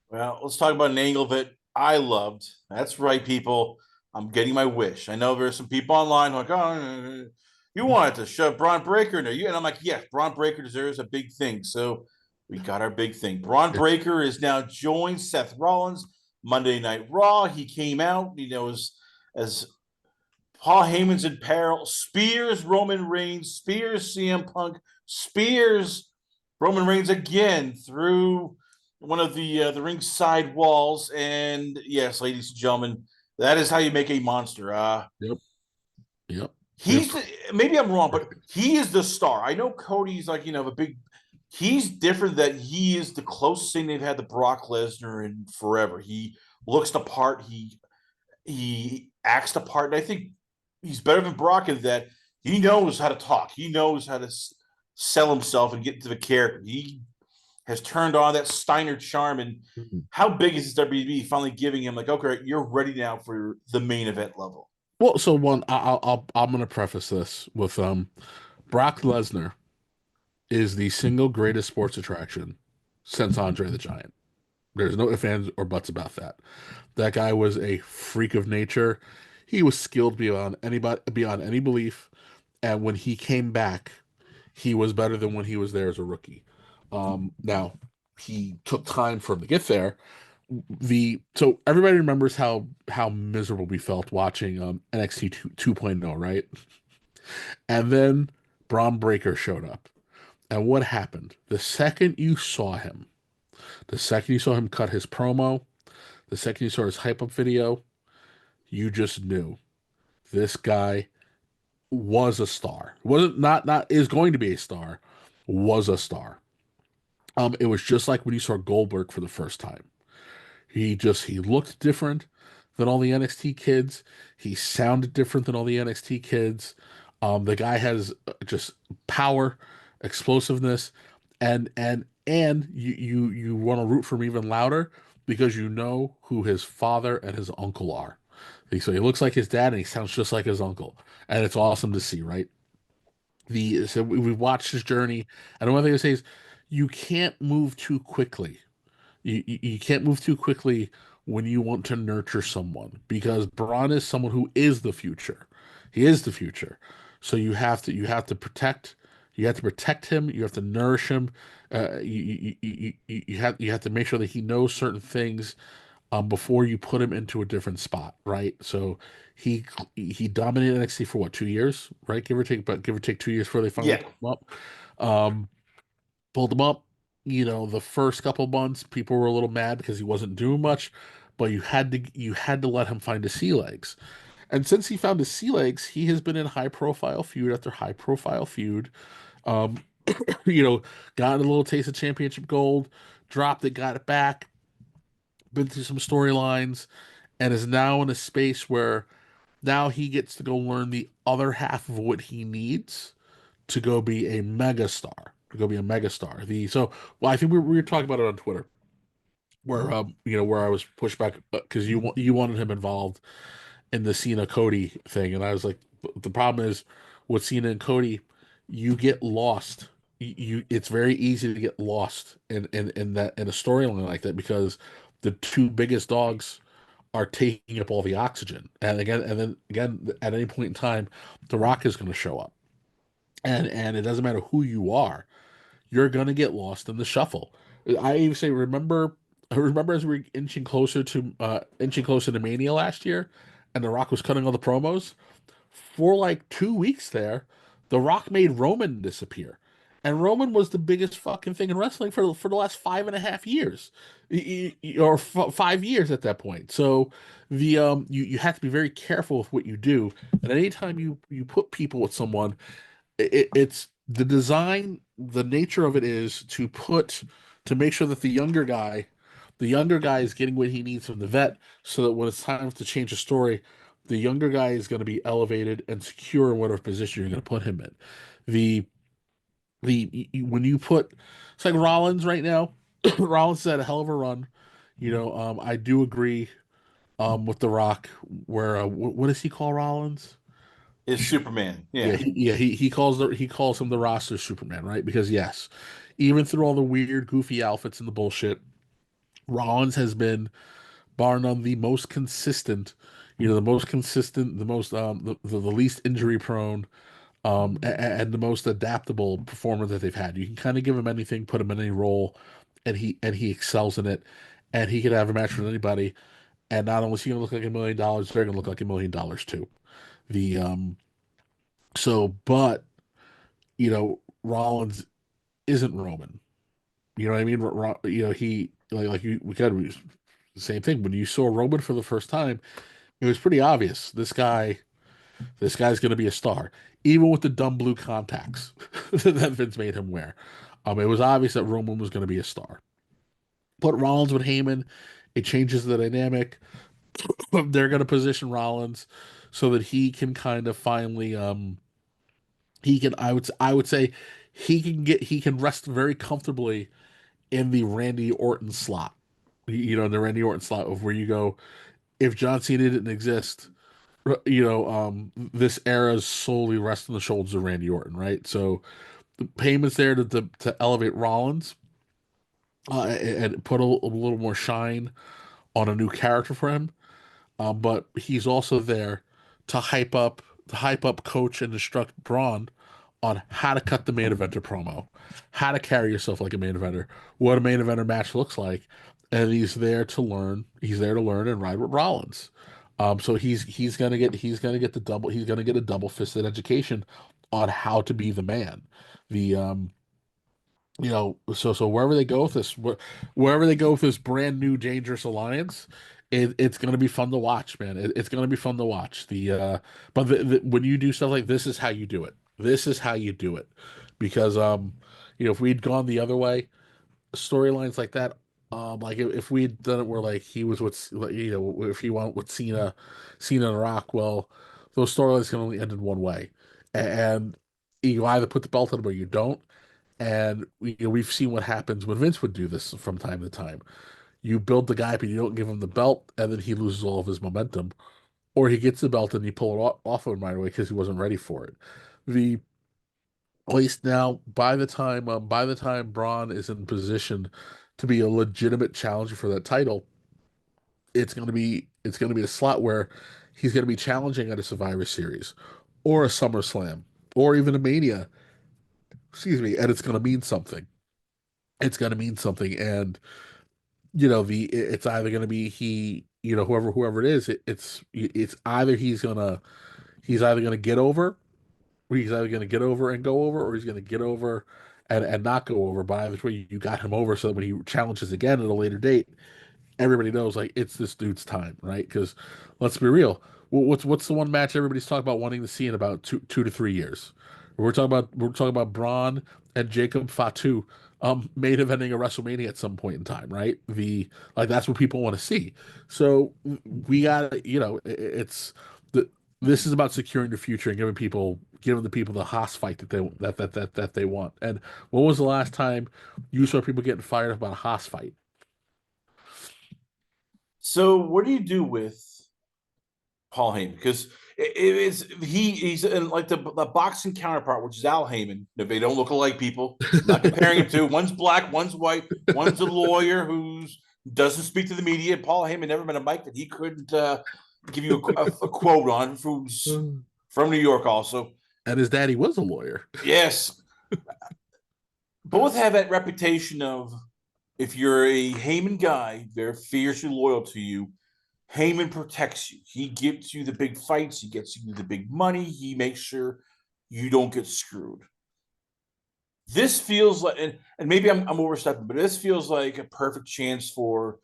Well, let's talk about an angle that I loved. That's right, people. I'm getting my wish. I know there's some people online who are like, oh, you wanted to shove Bron Breakker in there. And I'm like, yes, Bron Breakker deserves a big thing. So we got our big thing. Bron It's Breakker is now joined Seth Rollins Monday Night Raw. He came out, as Paul Heyman's in peril, spears Roman Reigns, spears CM Punk, spears Roman Reigns again through one of the ringside walls. And yes, ladies and gentlemen, that is how you make a monster. Yep, yep, yep. He's maybe I'm wrong, but he is the star. I know Cody's like a big. He's different. That he is the closest thing they've had to Brock Lesnar in forever. He looks the part. He acts the part, and I think he's better than Brock in that he knows how to talk. He knows how to sell himself and get into the character. He has turned on that Steiner charm. And how big is this WB finally giving him like, okay, you're ready now for the main event level? Well, so one, I'm gonna preface this with Brock Lesnar is the single greatest sports attraction since Andre the Giant. There's no ifs, ands, or buts about that. That guy was a freak of nature. He was skilled beyond any belief. And when he came back, he was better than when he was there as a rookie. Now he took time for him to get there. So everybody remembers how miserable we felt watching NXT 2.0, right? And then Bron Breakker showed up. And what happened? The second you saw him cut his promo, the second you saw his hype up video, you just knew this guy was a star. Wasn't not is going to be a star, was a star. It was just like when you saw Goldberg for the first time. He looked different than all the NXT kids. He sounded different than all the NXT kids. The guy has just power, explosiveness, and you want to root for him even louder because you know who his father and his uncle are. So he looks like his dad and he sounds just like his uncle, and it's awesome to see, right? We've watched his journey, and one thing I say is, you can't move too quickly. You can't move too quickly when you want to nurture someone, because Braun is someone who is the future. He is the future. So you have to protect him. You have to nourish him. You have to make sure that he knows certain things before you put him into a different spot, right? So he he dominated NXT for what, 2 years, right? Give or take, but give or take 2 years before they finally Yeah. pulled him up. Um, Pulled him up. The first couple months, people were a little mad because he wasn't doing much, but you had to let him find his sea legs. And since he found his sea legs, he has been in high profile feud after high profile feud. Um, you know, got a little taste of championship gold, dropped it, got it back, been through some storylines, and is now in a space where now he gets to go learn the other half of what he needs to go be a megastar. To go be a megastar. Well, I think we were talking about it on Twitter, where where I was pushed back because you wanted him involved in the Cena Cody thing, and I was like, the problem is with Cena and Cody, you get lost. It's very easy to get lost in a storyline like that, because the two biggest dogs are taking up all the oxygen. And then again, at any point in time, The Rock is going to show up. And it doesn't matter who you are, you're going to get lost in the shuffle. I even say, remember as we were inching closer to Mania last year, and The Rock was cutting all the promos for like 2 weeks there. The Rock made Roman disappear, and Roman was the biggest fucking thing in wrestling for the last 5.5 years, or 5 years at that point. So you have to be very careful with what you do, and anytime you put people with someone, it's the design, the nature of it is to make sure that the younger guy is getting what he needs from the vet, so that when it's time to change the story, the younger guy is going to be elevated and secure in whatever position you're going to put him in. The when you put, it's like Rollins right now. Rollins had a hell of a run. I do agree with The Rock, where what does he call Rollins? Is Superman. Yeah, Yeah. he calls him the roster Superman, right? Because yes, even through all the weird, goofy outfits and the bullshit, Rollins has been, bar none, the most consistent. The most consistent, the most the least injury prone, and the most adaptable performer that they've had. You can kind of give him anything, put him in any role, and he excels in it. And he could have a match with anybody. And not only is he gonna look like $1 million, they're gonna look like $1 million too. The but Rollins isn't Roman. You know what I mean? He like you we got the same thing. When you saw Roman for the first time, it was pretty obvious this guy's going to be a star, even with the dumb blue contacts that Vince made him wear. It was obvious that Roman was going to be a star. Put Rollins with Heyman, it changes the dynamic. They're going to position Rollins so that he can kind of finally he can I would say he can rest very comfortably in the Randy Orton slot. The Randy Orton slot of where you go, if John Cena didn't exist, this era is solely rests on the shoulders of Randy Orton, right? So the payment's there to elevate Rollins, and put a little more shine on a new character for him. But he's also there to hype up, coach, and instruct Braun on how to cut the main eventer promo, how to carry yourself like a main eventer, what a main eventer match looks like, and he's there to learn. He's there to learn and ride with Rollins. So he's gonna get a double fisted education on how to be the man. The so wherever they go with this brand new dangerous alliance, it's going to be fun to watch, man. It's going to be fun to watch. But when you do stuff like this, is how you do it. This is how you do it, because if we'd gone the other way, storylines like that, like if we'd done it where like he was with, if he went with Cena and Rock, well, those storylines can only end in one way, and you either put the belt on him or you don't. And we've seen what happens when Vince would do this from time to time. You build the guy, but you don't give him the belt, and then he loses all of his momentum. Or he gets the belt and you pull it off of him right away because he wasn't ready for it. The At least now, by the time Braun is in position to be a legitimate challenger for that title, it's gonna be a slot where he's gonna be challenging at a Survivor Series or a SummerSlam or even a Mania. Excuse me, and it's gonna mean something. It's gonna mean something, and it's either gonna be whoever it is, it's either he's either gonna get over, or he's either gonna get over and go over, or he's gonna get over and not go over. But either way, you got him over so that when he challenges again at a later date, everybody knows like it's this dude's time, right? Because let's be real, what's the one match everybody's talking about wanting to see in about 2 to 3 years? We're talking about Braun and Jacob Fatu, main eventing a WrestleMania at some point in time, right? The like that's what people want to see. So we got it's the this is about securing the future and giving the people the Haas fight that they want. And when was the last time you saw people getting fired up about a Haas fight? So what do you do with Paul Heyman? Because he's in like the boxing counterpart, which is Al Heyman. They don't look alike people. I'm not comparing him to one's black, one's white, one's a lawyer who doesn't speak to the media. Paul Heyman never met a mic that he couldn't give you a quote on, who's from New York also. And his daddy was a lawyer. Yes, both have that reputation of, if you're a Heyman guy, they're fiercely loyal to you. Heyman protects you. He gives you the big fights. He gets you the big money. He makes sure you don't get screwed. This feels like, and maybe I'm overstepping, but this feels like a perfect chance for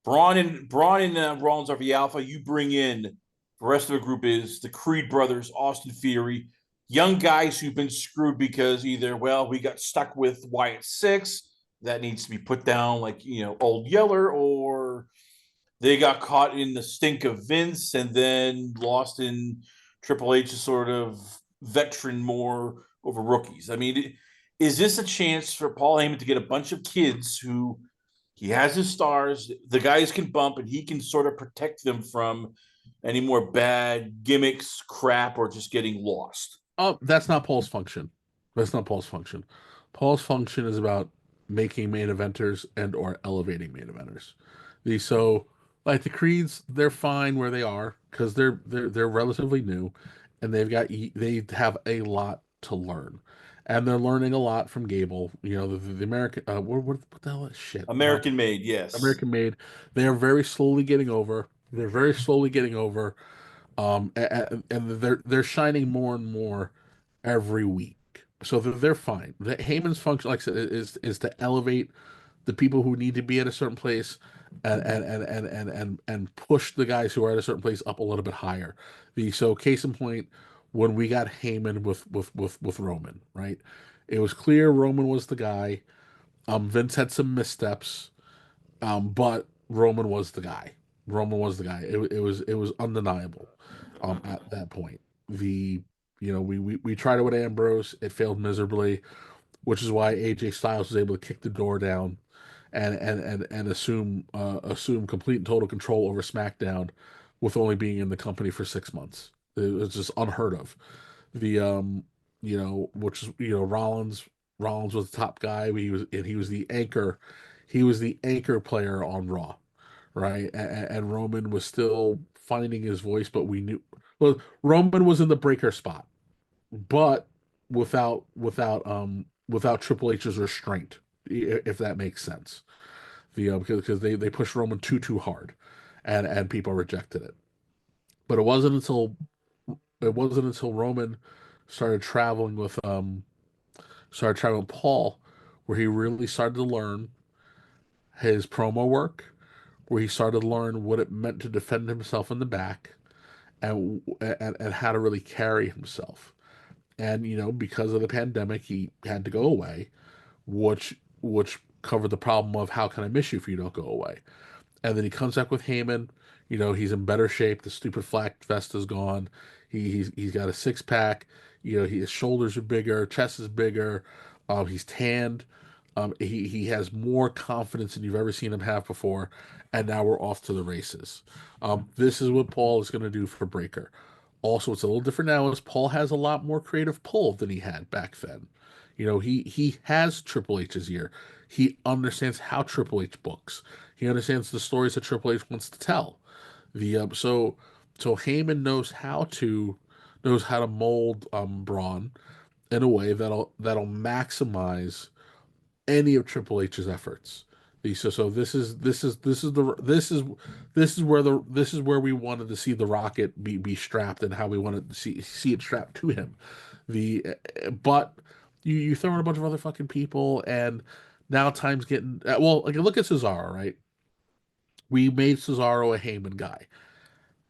Braun and Rollins are the alpha. You bring in the rest of the group is the Creed brothers, Austin Theory, young guys who've been screwed because either we got stuck with Wyatt Six that needs to be put down like Old Yeller, or they got caught in the stink of Vince and then lost in Triple H's sort of veteran more over rookies. I mean, is this a chance for Paul Heyman to get a bunch of kids who he has his stars, the guys can bump, and he can sort of protect them from any more bad gimmicks, crap, or just getting lost? Oh, that's not Paul's function. That's not Paul's function. Paul's function is about making main eventers and or elevating main eventers. So like the Creeds, they're fine where they are because they're relatively new, and they have a lot to learn, and they're learning a lot from Gable. The American what the hell is shit? American made, yes. American made. They are very slowly getting over. They're very slowly getting over, and they're shining more and more every week. So they're fine. Heyman's function, like I said, is to elevate the people who need to be at a certain place, and push the guys who are at a certain place up a little bit higher. So case in point, when we got Heyman with Roman, right? It was clear Roman was the guy. Vince had some missteps, but Roman was the guy. Roman was the guy. It was undeniable. At that point, the we tried it with Ambrose. It failed miserably, which is why AJ Styles was able to kick the door down and assume complete and total control over SmackDown with only being in the company for 6 months. It was just unheard of. The which is Rollins was the top guy. He was the anchor. He was the anchor player on Raw, right? And Roman was still finding his voice, but we knew well Roman was in the breaker spot, but without Triple H's restraint, if that makes sense. Because they pushed Roman too hard, and people rejected it. But it wasn't until Roman started traveling with Paul, where he really started to learn his promo work, where he started to learn what it meant to defend himself in the back, and how to really carry himself. And because of the pandemic, he had to go away, which covered the problem of how can I miss you if you don't go away. And then he comes back with Heyman. He's in better shape. The stupid flak vest is gone. He's got a 6 pack. His shoulders are bigger, chest is bigger. He's tanned. He has more confidence than you've ever seen him have before. And now we're off to the races. This is what Paul is going to do for Breakker. Also, it's a little different now as Paul has a lot more creative pull than he had back then. He has Triple H's ear. He understands how Triple H books. He understands the stories that Triple H wants to tell. The so Heyman knows how to mold Braun in a way that'll maximize any of Triple H's efforts. So this is where we wanted to see the Rocket be strapped and how we wanted to see it strapped to him. The but you throw in a bunch of other fucking people and now time's getting well. Like look at Cesaro, right? We made Cesaro a Heyman guy,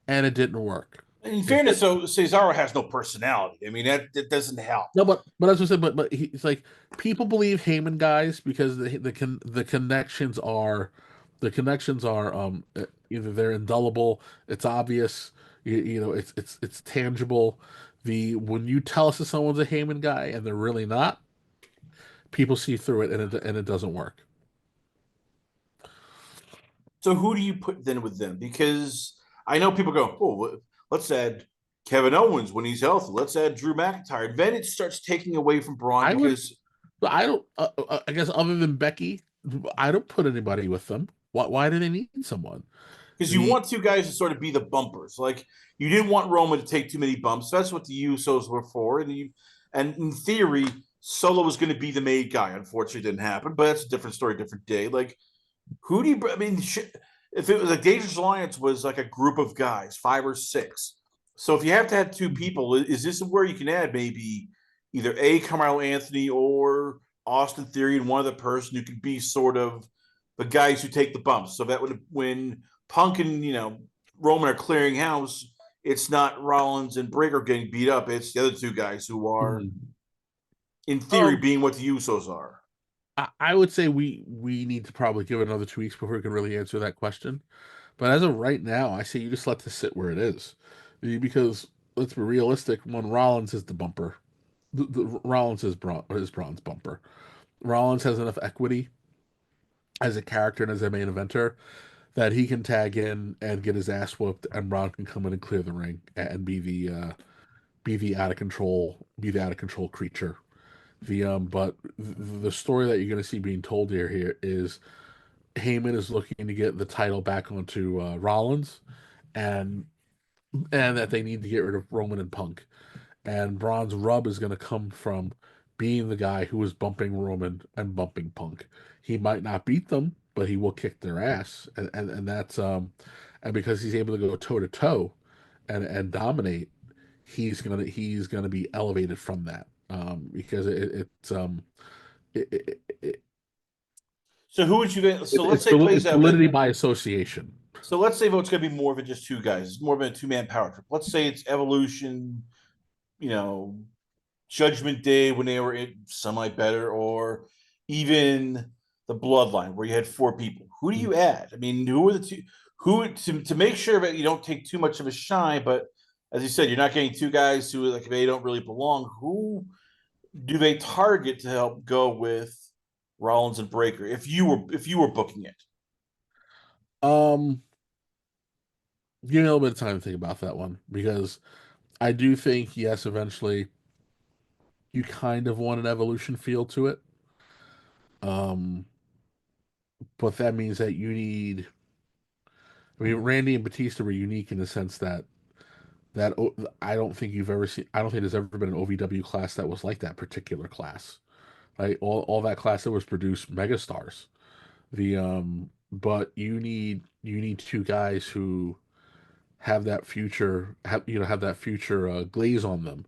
and it didn't work. In It fairness, did. though, Cesaro has no personality. I mean, that doesn't help. No, but as I said, but it's like people believe Heyman guys because the connections are either they're indelible, it's obvious, it's tangible. The when you tell us that someone's a Heyman guy and they're really not, people see through it and it doesn't work. So who do you put then with them? Because I know people go, oh, let's add Kevin Owens when he's healthy. Let's add Drew McIntyre. Then it starts taking away from Braun I would, because but I don't. I guess other than Becky, I don't put anybody with them. Why do they need someone? because you The want two guys to sort of be the bumpers. Like you didn't want Roman to take too many bumps. That's what the Usos were for. And in theory, Solo was going to be the made guy. Unfortunately, it didn't happen. But that's a different story, different day. Like who do you? I mean, if it was a Dangerous Alliance was like a group of guys, 5 or 6. So if you have to have two people, is this where you can add maybe either a Carmelo Anthony or Austin Theory and one other person who could be sort of the guys who take the bumps? So that when Punk and Roman are clearing house, it's not Rollins and Breakker getting beat up. It's the other two guys who are, Mhm. in theory, um, being what the Usos are. I would say we need to probably give it another 2 weeks before we can really answer that question. But as of right now, I say you just let this sit where it is, because let's be realistic. When Rollins is the bumper, Rollins is Braun's bumper. Rollins has enough equity as a character and as a main eventer that he can tag in and get his ass whooped, and Braun can come in and clear the ring and be the out of control creature. But the story that you're going to see being told here is Heyman is looking to get the title back onto Rollins, and that they need to get rid of Roman and Punk. And Braun's rub is going to come from being the guy who is bumping Roman and bumping Punk. He might not beat them, but he will kick their ass, and that's and because he's able to go toe to toe and dominate, he's gonna be elevated from that because it, So who would you? So let's it's say it plays it's out. validity by association. So let's say it's going to be more than just two guys. It's more of a two-man power trip. Let's say it's Evolution, you know, Judgment Day when they were semi better, or even the Bloodline where you had 4 people. Who do you add? I mean, who are the two? Who to make sure that you don't take too much of a shine, but as you said, you're not getting two guys who like they don't really belong. Who do they target to help go with Rollins and Breakker if you were booking it? Um, Give me a little bit of time to think about that one because I do think yes, eventually you kind of want an evolution feel to it. Um, but that means that you need. I mean, Randy and Batista were unique in the sense that I don't think you've ever seen. I don't think there's ever been an OVW class that was like that particular class. Right, all that class that was produced megastars. But you need two guys who have that future glaze on them.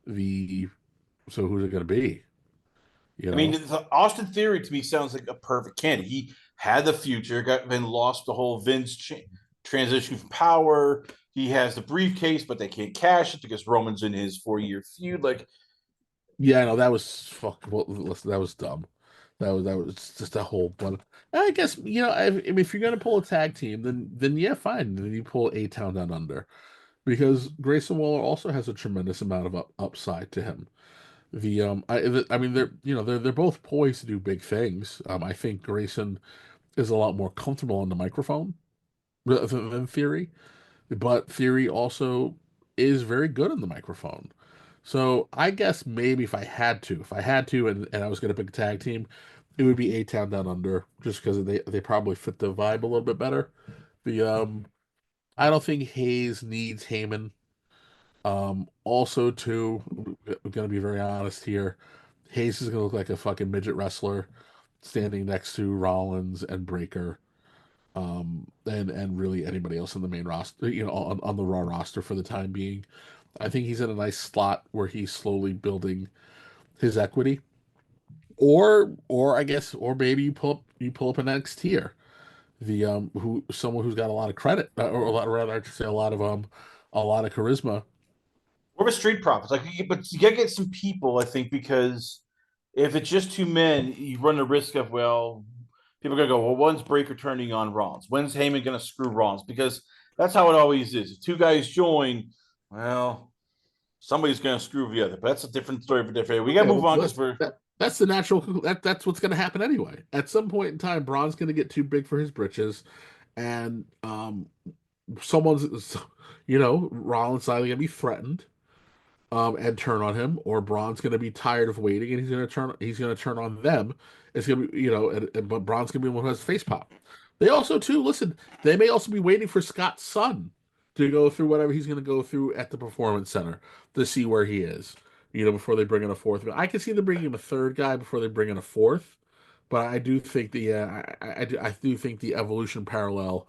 The So who's it going to be? You I mean, know? the Austin Theory to me sounds like a perfect candidate. He had the future, got then lost the whole transition from power. He has the briefcase, but they can't cash it because Roman's in his 4-year feud. Like, Yeah, no, that was fuck. Well, listen, that was dumb. That was just a whole. But I guess if you're gonna pull a tag team, then yeah, fine. Then you pull A Town Down Under because Grayson Waller also has a tremendous amount of upside to him. I mean they're both poised to do big things. I think Grayson is a lot more comfortable on the microphone than Theory, but Theory also is very good on the microphone. So I guess maybe if I had to, and I was going to pick a tag team, it would be A Town Down Under, just because they probably fit the vibe a little bit better. The I don't think Hayes needs Heyman. Also, too, I'm gonna be very honest here. Hayes is gonna look like a fucking midget wrestler standing next to Rollins and Breaker, and really anybody else in the main roster, on the Raw roster for the time being. I think he's in a nice slot where he's slowly building his equity, or I guess, or maybe you pull up an X tier, the who someone who's got a lot of credit, or a lot, rather I should say a lot of charisma. We're a street profits. Like, but you gotta get some people, I think, because if it's just two men, you run the risk of, well, people are gonna go, well, when's Breaker turning on Rollins? When's Heyman gonna screw Rollins? Because that's how it always is. If two guys join, well, somebody's gonna screw the other. But that's a different story for different. We gotta Yeah, move well, on because we're that's the natural. That's what's going to happen anyway. At some point in time, Braun's going to get too big for his britches, and someone's, Rollins either going to be threatened, and turn on him, or Braun's going to be tired of waiting, and he's going to turn on them. It's going to be, but Braun's going to be the one who has face pop. They also, too, listen, they may also be waiting for Scott's son to go through whatever he's going to go through at the performance center to see where he is, before they bring in a fourth. I can see them bringing him a third guy before they bring in a fourth, but I do think I do think the evolution parallel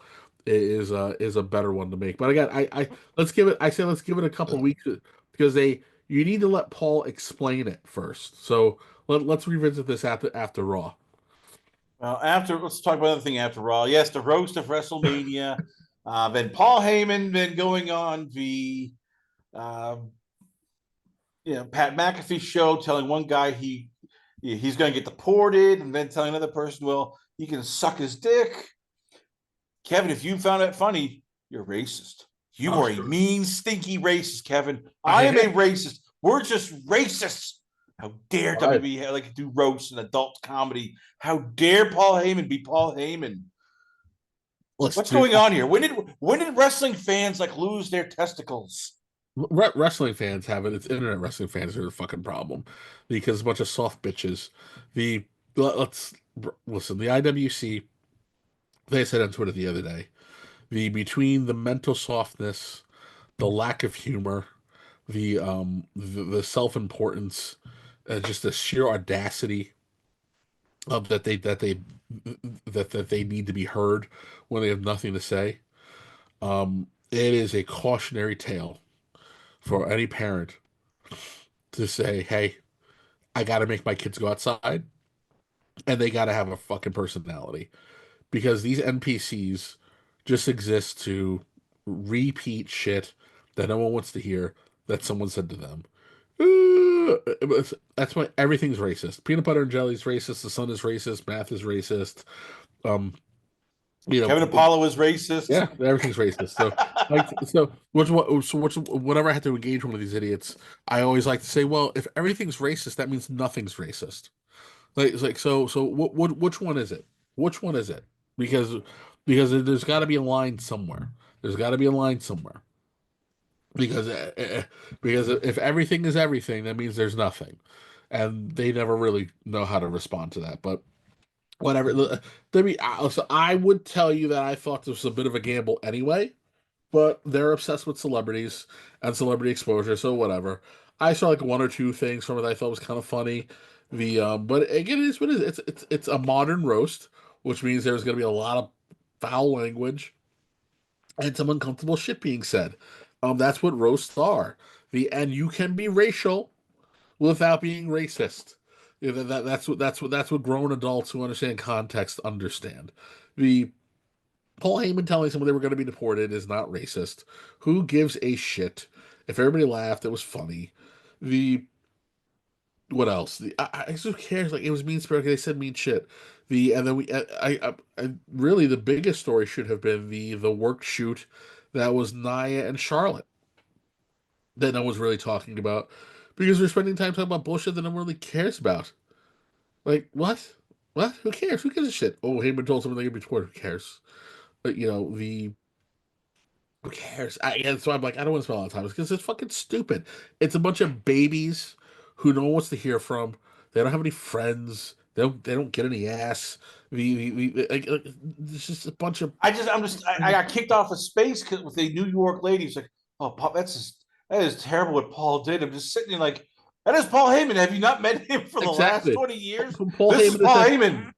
is a better one to make. But again, let's give it a couple of weeks, because you need to let Paul explain it first. So let's revisit this after Raw. well, after let's talk about another thing after Raw. Yes, the roast of WrestleMania. Then Paul Heyman then going on the uh, Pat McAfee show, telling one guy he's going to get deported, and then telling another person, well, he can suck his dick. Kevin, if you found that funny, you're racist. You Oh, are a sure. mean, stinky racist, Kevin. I I am a am. racist. We're just racists. How dare I, WB like do roast and adult comedy? How dare Paul Heyman be Paul Heyman? Listen, What's dude, going on here? When did wrestling fans like lose their testicles? wrestling fans have it. It's internet wrestling fans are the fucking problem, because a bunch of soft bitches. The let's listen. The IWC, they said on Twitter the other day, the between the mental softness, the lack of humor, the self importance, just the sheer audacity of that they need to be heard when they have nothing to say. It is a cautionary tale for any parent to say, "Hey, I got to make my kids go outside, and they got to have a fucking personality, because these NPCs just exist to repeat shit that no one wants to hear that someone said to them." That's why everything's racist. Peanut butter and jelly is racist. The sun is racist. Math is racist. Um, you know, Kevin Apollo is racist. yeah, everything's racist. Whenever I have to engage one of these idiots, I always like to say, well, if everything's racist, that means nothing's racist. It's like, so which one is it? Which one is it? Because there's got to be a line somewhere. There's got to be a line somewhere. Because because if everything is everything, that means there's nothing, and they never really know how to respond to that. But whatever. So I would tell you that I thought this was a bit of a gamble anyway, but they're obsessed with celebrities and celebrity exposure, so whatever. I saw like one or two things from it that I thought was kind of funny. But again, it is what it is. It's a modern roast, which means there's going to be a lot of foul language and some uncomfortable shit being said. That's what roasts are. And you can be racial without being racist. That's what grown adults who understand context understand. The Paul Heyman telling someone they were going to be deported is not racist. Who gives a shit? If everybody laughed, it was funny. The What else? Who cares? Like, it was mean spirited. They said mean shit. And then really the biggest story should have been the work shoot that was Nia and Charlotte, that no one's really talking about, because we're spending time talking about bullshit that no one really cares about. Like, what? What? Who cares? Who gives a shit? Oh, Heyman told someone they're gonna be deported. Who cares? But Who cares? And so I'm like, I don't want to spend a lot of time because it's fucking stupid. It's a bunch of babies who no one wants to hear from. They don't have any friends. They don't get any ass. It's just a bunch of. I got kicked off of space with the New York ladies. Like, oh, Paul, that is terrible what Paul did. I'm just sitting there like, that is Paul Heyman. Have you not met him for the last Exactly. 20 years? Paul This is Heyman has Paul said, Heyman.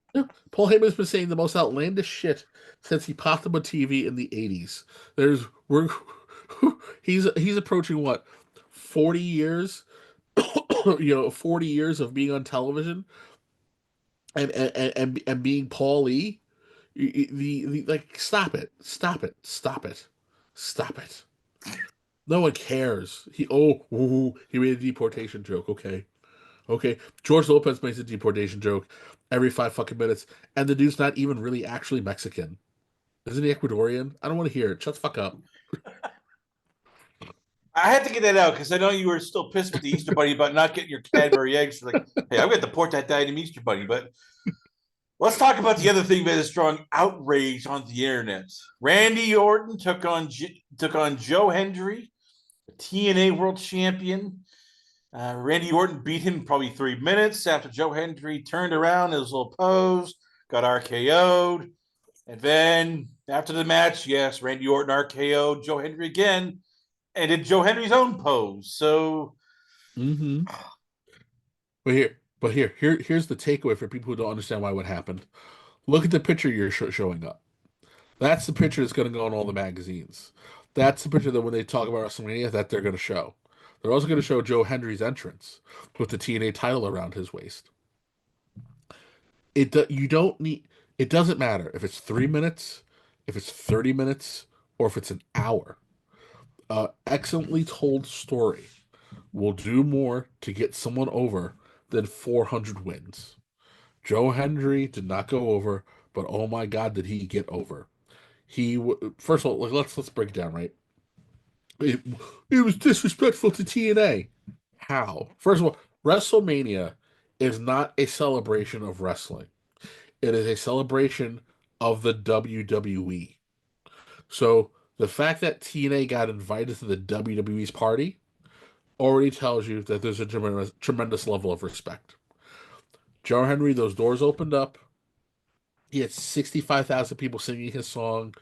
Paul Heyman has been saying the most outlandish shit since he popped up on TV in the '80s. There's we're he's approaching what 40 years, 40 years of being on television and being Paul E. The like stop it. No one cares. He made a deportation joke. Okay. George Lopez makes a deportation joke every 5 fucking minutes, and the dude's not even really actually Mexican. Isn't he Ecuadorian? I don't want to hear it. Shut the fuck up. I had to get that out because I know you were still pissed with the Easter Bunny about not getting your Cadbury eggs. Like, hey, I'm going to deport that damn Easter Bunny. But let's talk about the other thing that is drawing outrage on the internet. Randy Orton took on Joe Hendry, the TNA World Champion. Randy Orton beat him in probably 3 minutes after Joe Hendry turned around his little pose, got RKO'd. And then after the match, yes, Randy Orton RKO'd Joe Hendry again and did Joe Hendry's own pose. So, Mm-hmm. Here's the takeaway for people who don't understand what happened. Look at the picture you're showing up. That's the picture that's going to go on all the magazines. That's the picture that when they talk about WrestleMania, that they're going to show. They're also going to show Joe Hendry's entrance with the TNA title around his waist. You don't need. It doesn't matter if it's 3 minutes, if it's 30 minutes, or if it's an hour. Excellently told story will do more to get someone over than 400 wins. Joe Hendry did not go over, but oh my God, did he get over? First of all, let's break it down, right? It, it was disrespectful to TNA. How? First of all, WrestleMania is not a celebration of wrestling. It is a celebration of the WWE. So the fact that TNA got invited to the WWE's party already tells you that there's a tremendous level of respect. Joe Hendry, those doors opened up. He had 65,000 people singing his song.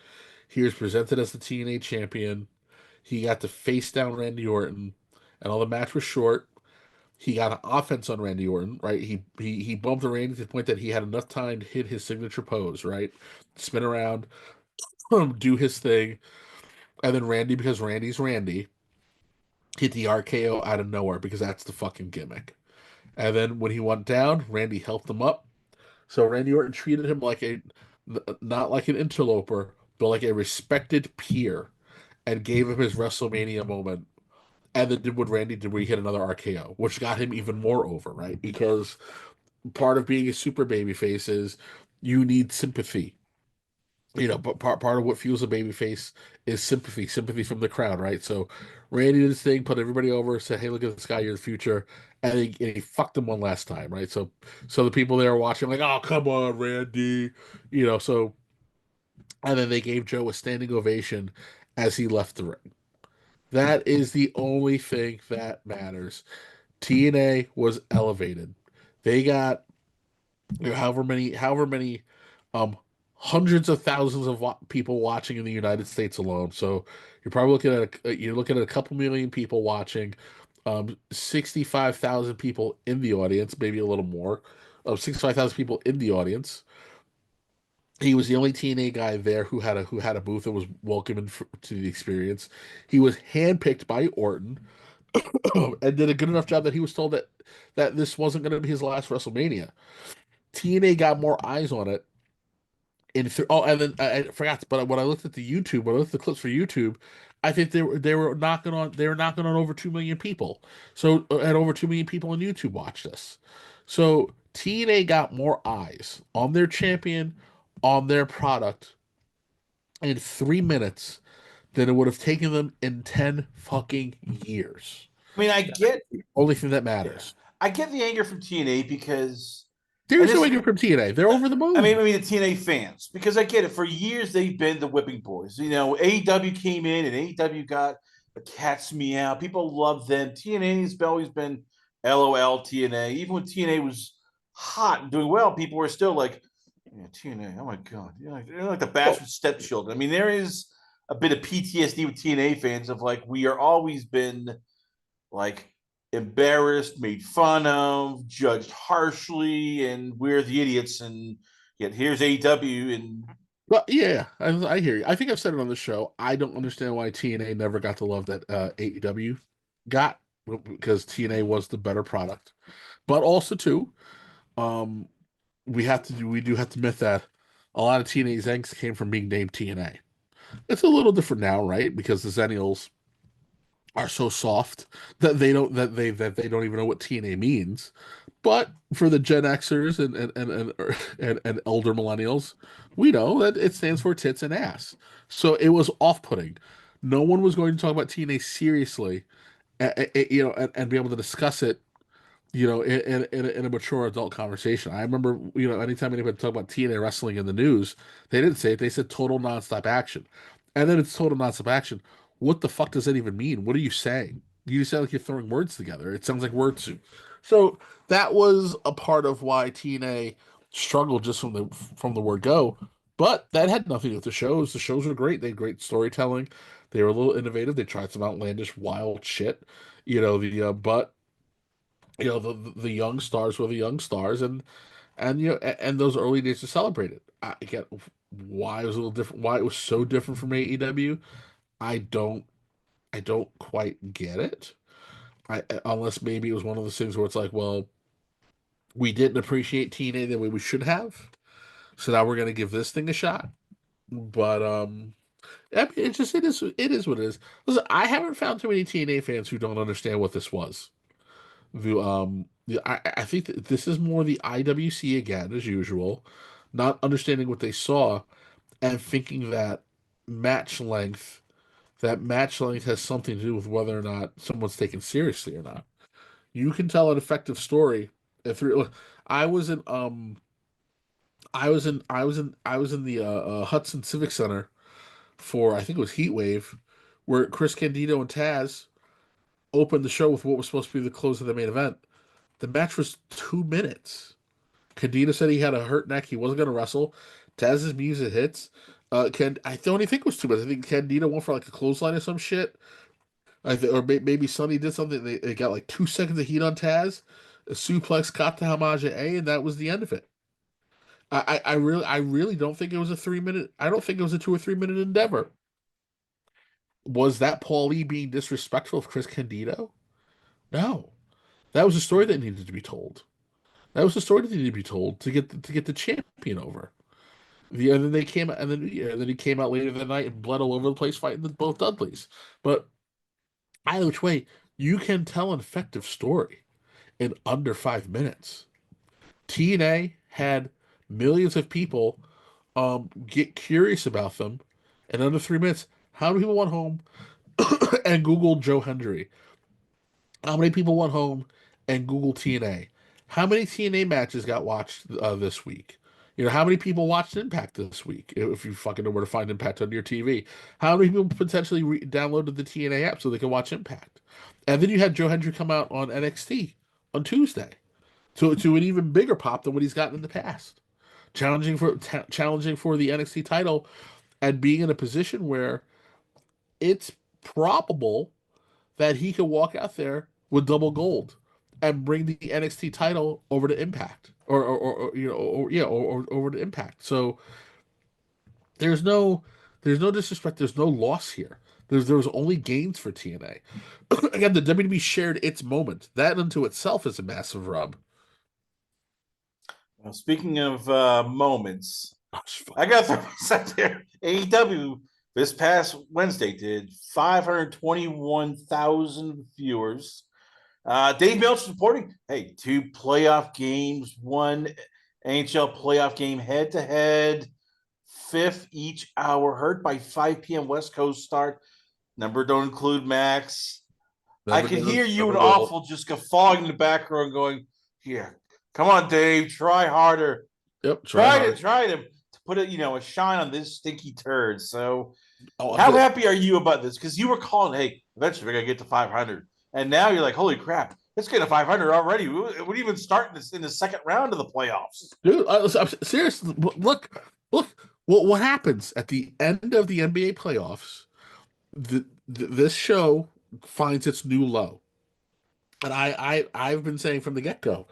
He was presented as the TNA champion. He got to face down Randy Orton, and all the match was short. He got an offense on Randy Orton, right? He bumped Randy to the point that he had enough time to hit his signature pose, right? Spin around, do his thing, and then Randy, because Randy's Randy, hit the RKO out of nowhere because that's the fucking gimmick. And then when he went down, Randy helped him up. So Randy Orton treated him like not like an interloper, but like a respected peer, and gave him his WrestleMania moment. And then did what Randy did, where he hit another RKO, which got him even more over, right? Because part of being a super baby face is you need sympathy. But part of what fuels a baby face is sympathy from the crowd, right? So Randy did his thing, put everybody over, said, "Hey, look at this guy, you're the future," and he fucked him one last time, right? So the people there watching, like, "Oh, come on, Randy," So and then they gave Joe a standing ovation as he left the ring. That is the only thing that matters. TNA was elevated. They got however many um hundreds of thousands of people watching in the United States alone. So you're looking at a couple million people watching, 65,000 people in the audience, maybe a little more, 65,000 people in the audience. He was the only TNA guy there who had a booth and was welcoming to the experience. He was handpicked by Orton and did a good enough job that he was told that this wasn't going to be his last WrestleMania. TNA got more eyes on it. And then I forgot, but when I looked at the clips for YouTube, I think they were knocking on over 2 million people. So and over 2 million people on YouTube watched this. So TNA got more eyes on their champion, on their product in 3 minutes than it would have taken them in 10 fucking years. I mean, Only thing that yeah, matters. I get the anger from TNA because There's no way from TNA. They're over the moon. I mean, the TNA fans, because I get it. For years, they've been the whipping boys. You know, AEW came in and AEW got the cat's meow. People love them. TNA's always been LOL TNA. Even when TNA was hot and doing well, people were still like, yeah, TNA. Oh my god, they're like the bastard stepchildren. I mean, there is a bit of PTSD with TNA fans of like we are always been like embarrassed, made fun of, judged harshly, and we're the idiots. And yet here's AEW, and Well, yeah, I hear you. I think I've said it on the show. I don't understand why TNA never got the love that AEW got, because TNA was the better product. But also too, um, we do have to admit that a lot of TNA's angst came from being named TNA. It's a little different now, right? Because the Zennials are so soft that they don't even know what TNA means. But for the Gen Xers and older millennials, we know that it stands for tits and ass. So it was off-putting. No one was going to talk about TNA seriously, and be able to discuss it, in a mature adult conversation. I remember, anytime anybody talked about TNA wrestling in the news, they didn't say it. They said total nonstop action, and then it's total nonstop action. What the fuck does that even mean? What are you saying? You sound like you're throwing words together. It sounds like word soup. So that was a part of why TNA struggled just from the word go. But that had nothing to do with the shows. The shows were great. They had great storytelling. They were a little innovative. They tried some outlandish, wild shit. But the young stars were the young stars, and those early days to celebrate it. I get why it was a little different. Why it was so different from AEW. I don't I don't quite get it. Unless maybe it was one of those things where it's like, well, we didn't appreciate TNA the way we should have, so now we're gonna give this thing a shot. But I mean, it is what it is. Listen, I haven't found too many TNA fans who don't understand what this was. I think that this is more the IWC again, as usual, not understanding what they saw and thinking match length that match length has something to do with whether or not someone's taken seriously or not. You can tell an effective story if you're. I was in I was in the Hudson Civic Center for, I think it was Heat Wave, where Chris Candido and Taz opened the show with what was supposed to be the close of the main event. The match was 2 minutes. Candido said he had a hurt neck. He wasn't going to wrestle. Taz's music hits. I don't even think it was 2 minutes. I think Candido went for like a clothesline or some shit. Maybe Sonny did something. They got like 2 seconds of heat on Taz. A suplex caught to Hamaja A, and that was the end of it. I really don't think it was a 3 minute. I don't think it was a 2 or 3 minute endeavor. Was that Paul Lee being disrespectful of Chris Candido? No, that was a story that needed to be told. That was the story that needed to be told to get the champion over. And then they came and then he came out later that night and bled all over the place fighting both Dudleys. But either which way, you can tell an effective story in under 5 minutes. TNA had millions of people get curious about them in under 3 minutes. How many people went home and Googled Joe Hendry? How many people went home and Googled TNA? How many TNA matches got watched this week? How many people watched Impact this week? If you fucking know where to find Impact on your TV, how many people potentially downloaded the TNA app so they can watch Impact? And then you had Joe Hendry come out on NXT on Tuesday to an even bigger pop than what he's gotten in the past, challenging for the NXT title and being in a position where it's probable that he could walk out there with double gold and bring the NXT title over to Impact or over to Impact. So there's no disrespect. There's no loss here. There was only gains for TNA. Again, the WWE shared its moment. That unto itself is a massive rub. Well, speaking of moments, Oh, I got to throw this out there. AEW this past Wednesday did 521,000 viewers. Dave Meltzer reporting, hey, 2 playoff games, 1 NHL playoff game head to head, 5th each hour, heard by 5 p.m. West Coast start. Number don't include Max. I can hear you and Awful just guffawing in the background going, yeah, Come on, Dave, try harder. Yep, try hard. Try to put a shine on this stinky turd. So, Oh, how happy are you about this? Because you were calling, hey, eventually we're gonna get to 500, and now you're like, holy crap, let's get to 500 already. We're even starting this in the second round of the playoffs. dude, I'm serious. Look. What happens at the end of the NBA playoffs? This show finds its new low, and I've been saying from the get go,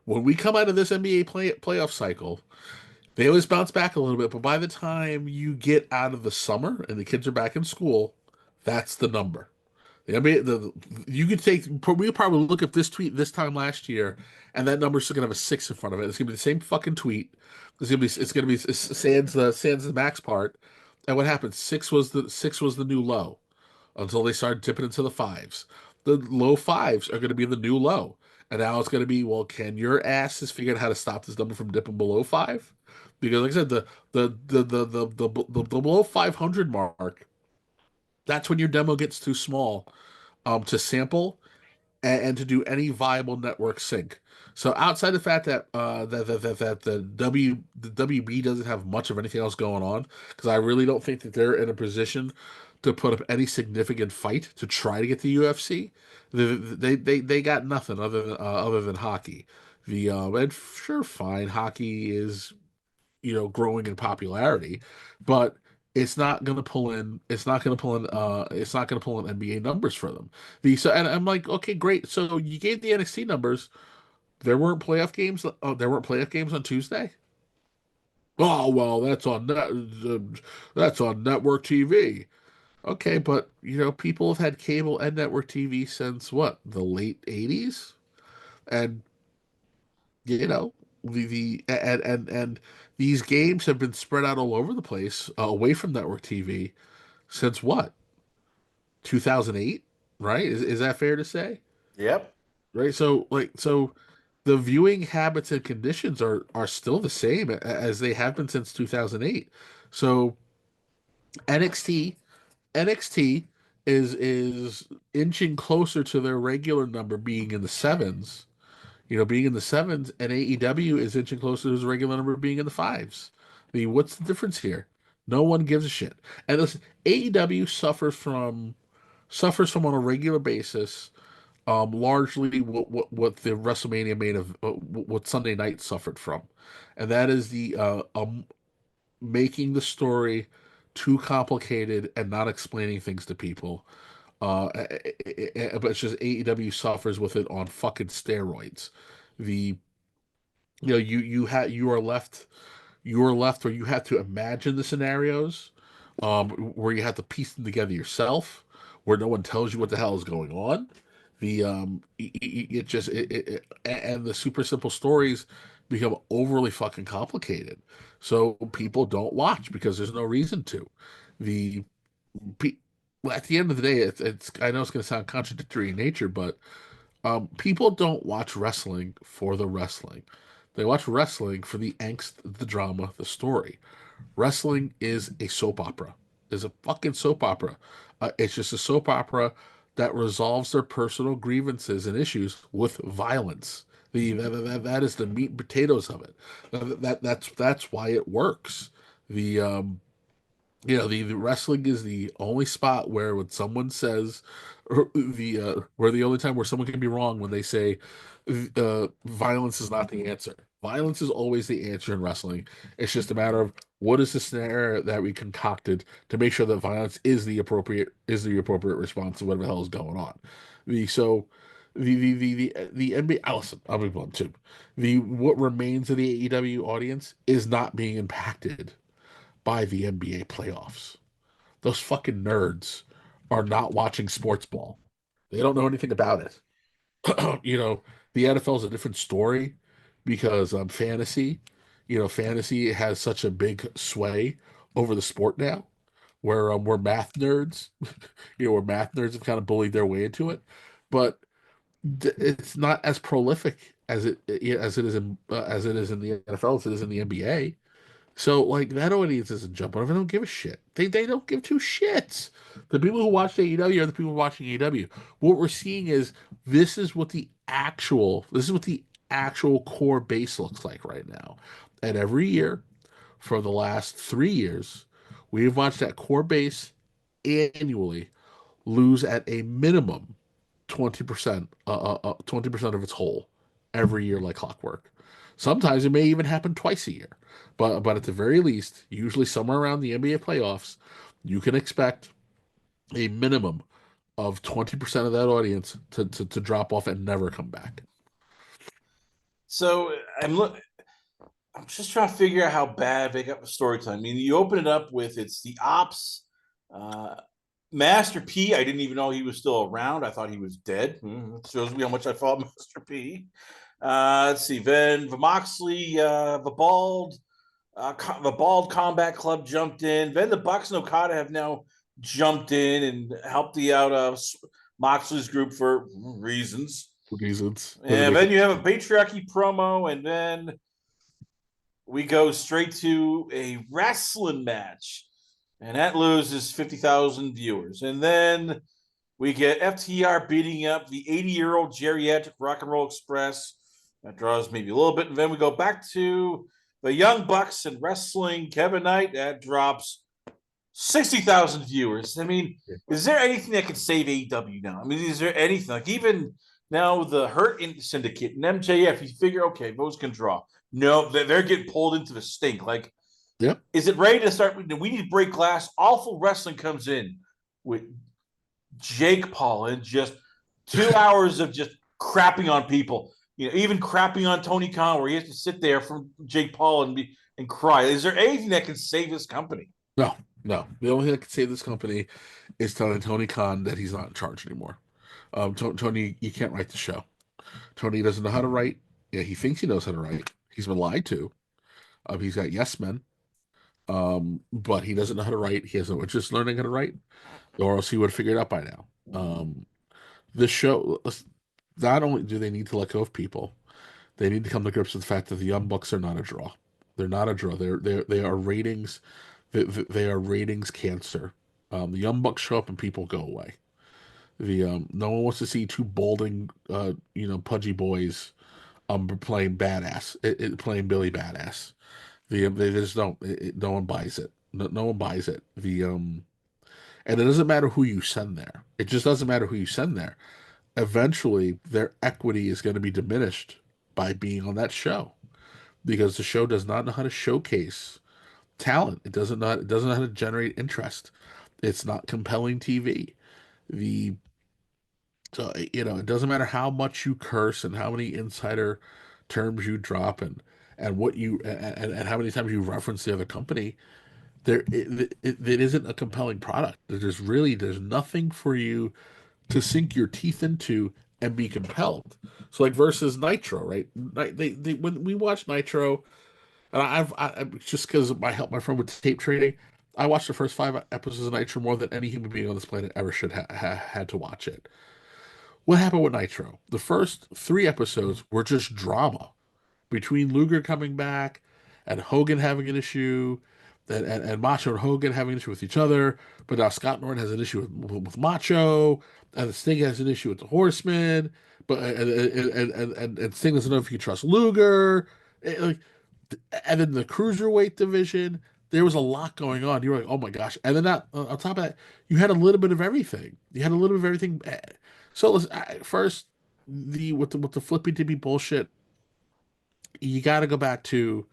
when we come out of this NBA playoff cycle, they always bounce back a little bit, but by the time you get out of the summer and the kids are back in school, that's the number. The NBA, you could take, we'll probably look at this tweet this time last year, and that number's still gonna have a six in front of it. It's gonna be the same fucking tweet. It's gonna be sans the max part. And what happened? Six was the new low until they started dipping into the fives. The low fives are gonna be the new low. And now it's gonna be, well, can your asses figure out how to stop this number from dipping below five? Because like I said, the below 500 mark, that's when your demo gets too small to sample and to do any viable network sync. So outside the fact that that the WB doesn't have much of anything else going on, because I really don't think that they're in a position to put up any significant fight to try to get the UFC. They got nothing other than hockey. And sure, fine, hockey is growing in popularity, but it's not gonna pull in NBA numbers for them. And I'm like, okay, great. So you gave the NXT numbers. There weren't playoff games on Tuesday. Oh well, that's on network TV. Okay, but people have had cable and network TV since what, the late 80s? And you know and these games have been spread out all over the place, away from network TV, since what, 2008, right? Is that fair to say? Yep. Right, so the viewing habits and conditions are still the same as they have been since 2008. So nxt NXT is inching closer to their regular number being in the sevens, and AEW is inching closer to his regular number being in the fives. I mean, what's the difference here? No one gives a shit. And listen, AEW suffers from on a regular basis, largely what the WrestleMania made of what Sunday Night suffered from, and that is the making the story too complicated and not explaining things to people. But it's just AEW suffers with it on fucking steroids. The you are left where you have to imagine the scenarios, where you have to piece them together yourself, where no one tells you what the hell is going on. And the super simple stories become overly fucking complicated, so people don't watch because there's no reason to. The pe- well, at the end of the day, it's I know it's going to sound contradictory in nature, but people don't watch wrestling for the wrestling. They watch wrestling for the angst, the drama, the story. Wrestling is a soap opera. Is a fucking soap opera. It's just a soap opera that resolves their personal grievances and issues with violence. That is the meat and potatoes of it. That's why it works. The the wrestling is the only spot where when someone says, where the only time where someone can be wrong when they say violence is not the answer. Violence is always the answer in wrestling. It's just a matter of what is the scenario that we concocted to make sure that violence is the appropriate response to whatever the hell is going on. The so the NBA. Listen, I'll be blunt too. The what remains of the AEW audience is not being impacted by the NBA playoffs. Those fucking nerds are not watching sports ball. They don't know anything about it. The NFL is a different story because fantasy has such a big sway over the sport now, where we're math nerds, where math nerds have kind of bullied their way into it, but it's not as prolific as it is in the NFL as it is in the NBA. So like that audience isn't jumping over. They don't give a shit. They don't give two shits. The people who watch AEW are the people watching AEW. What we're seeing is this is what the actual core base looks like right now. And every year for the last 3 years, we've watched that core base annually lose at a minimum 20% of its whole every year, like clockwork. Sometimes it may even happen twice a year, but at the very least, usually somewhere around the NBA playoffs, you can expect a minimum of 20% of that audience to drop off and never come back. So I'm just trying to figure out how bad they got the storytelling. I mean, you open it up with it's the ops. Uh, Master P, I didn't even know he was still around. I thought he was dead. Shows me how much I follow Master P. Let's see. Then the Moxley, the Bald Combat Club jumped in. Then the Bucks and Okada have now jumped in and helped the out of Moxley's group for reasons. Reasons. And then you have a patriarchy promo, and then we go straight to a wrestling match, and that loses 50,000 viewers. And then we get FTR beating up the 80-year-old geriatric Rock and Roll Express. That draws maybe a little bit. And then we go back to the Young Bucks and wrestling Kevin Knight. That drops 60,000 viewers. I mean, is there anything that could save AEW now? I mean, is there anything? Like even now the Hurt Syndicate and MJF, you figure, okay, those can draw. No, they're getting pulled into the stink. Like, Yep. Is it ready to start? We need to break glass. Awful Wrestling comes in with Jake Paul and just 2 hours of just crapping on people. Even crapping on Tony Khan, where he has to sit there from Jake Paul and cry. Is there anything that can save this company? No, no. The only thing that can save this company is telling Tony Khan that he's not in charge anymore. Tony, you can't write the show. Tony doesn't know how to write. Yeah, he thinks he knows how to write. He's been lied to. He's got yes men. But he doesn't know how to write. He has no interest in learning how to write, or else he would have figured it out by now. The show, not only do they need to let go of people, they need to come to grips with the fact that the Young Bucks are not a draw. They're not a draw. They are ratings. They are ratings cancer. The Young Bucks show up and people go away. No one wants to see two balding, pudgy boys, playing badass, playing Billy Badass. They just don't. No one buys it. No one buys it. And it doesn't matter who you send there. It just doesn't matter who you send there. Eventually, their equity is going to be diminished by being on that show, because the show does not know how to showcase talent. It doesn't know how to generate interest. It's not compelling TV. The it doesn't matter how much you curse and how many insider terms you drop and what you and how many times you reference the other company. It isn't a compelling product. There's nothing for you to sink your teeth into and be compelled. So like versus Nitro, right? They when we watch Nitro, and I just because I helped my friend with tape trading, I watched the first 5 episodes of Nitro more than any human being on this planet ever should had to watch it. What happened with Nitro? The first 3 episodes were just drama between Luger coming back and Hogan having an issue, and Macho and Hogan having an issue with each other. But now Scott Norton has an issue with Macho, and Sting has an issue with the Horseman. But and Sting doesn't know if he can trust Luger. And then the cruiserweight division, there was a lot going on. You were like, oh my gosh. And then on top of that, you had a little bit of everything. You had a little bit of everything. So first, with the flippy dippy bullshit, you got to go back to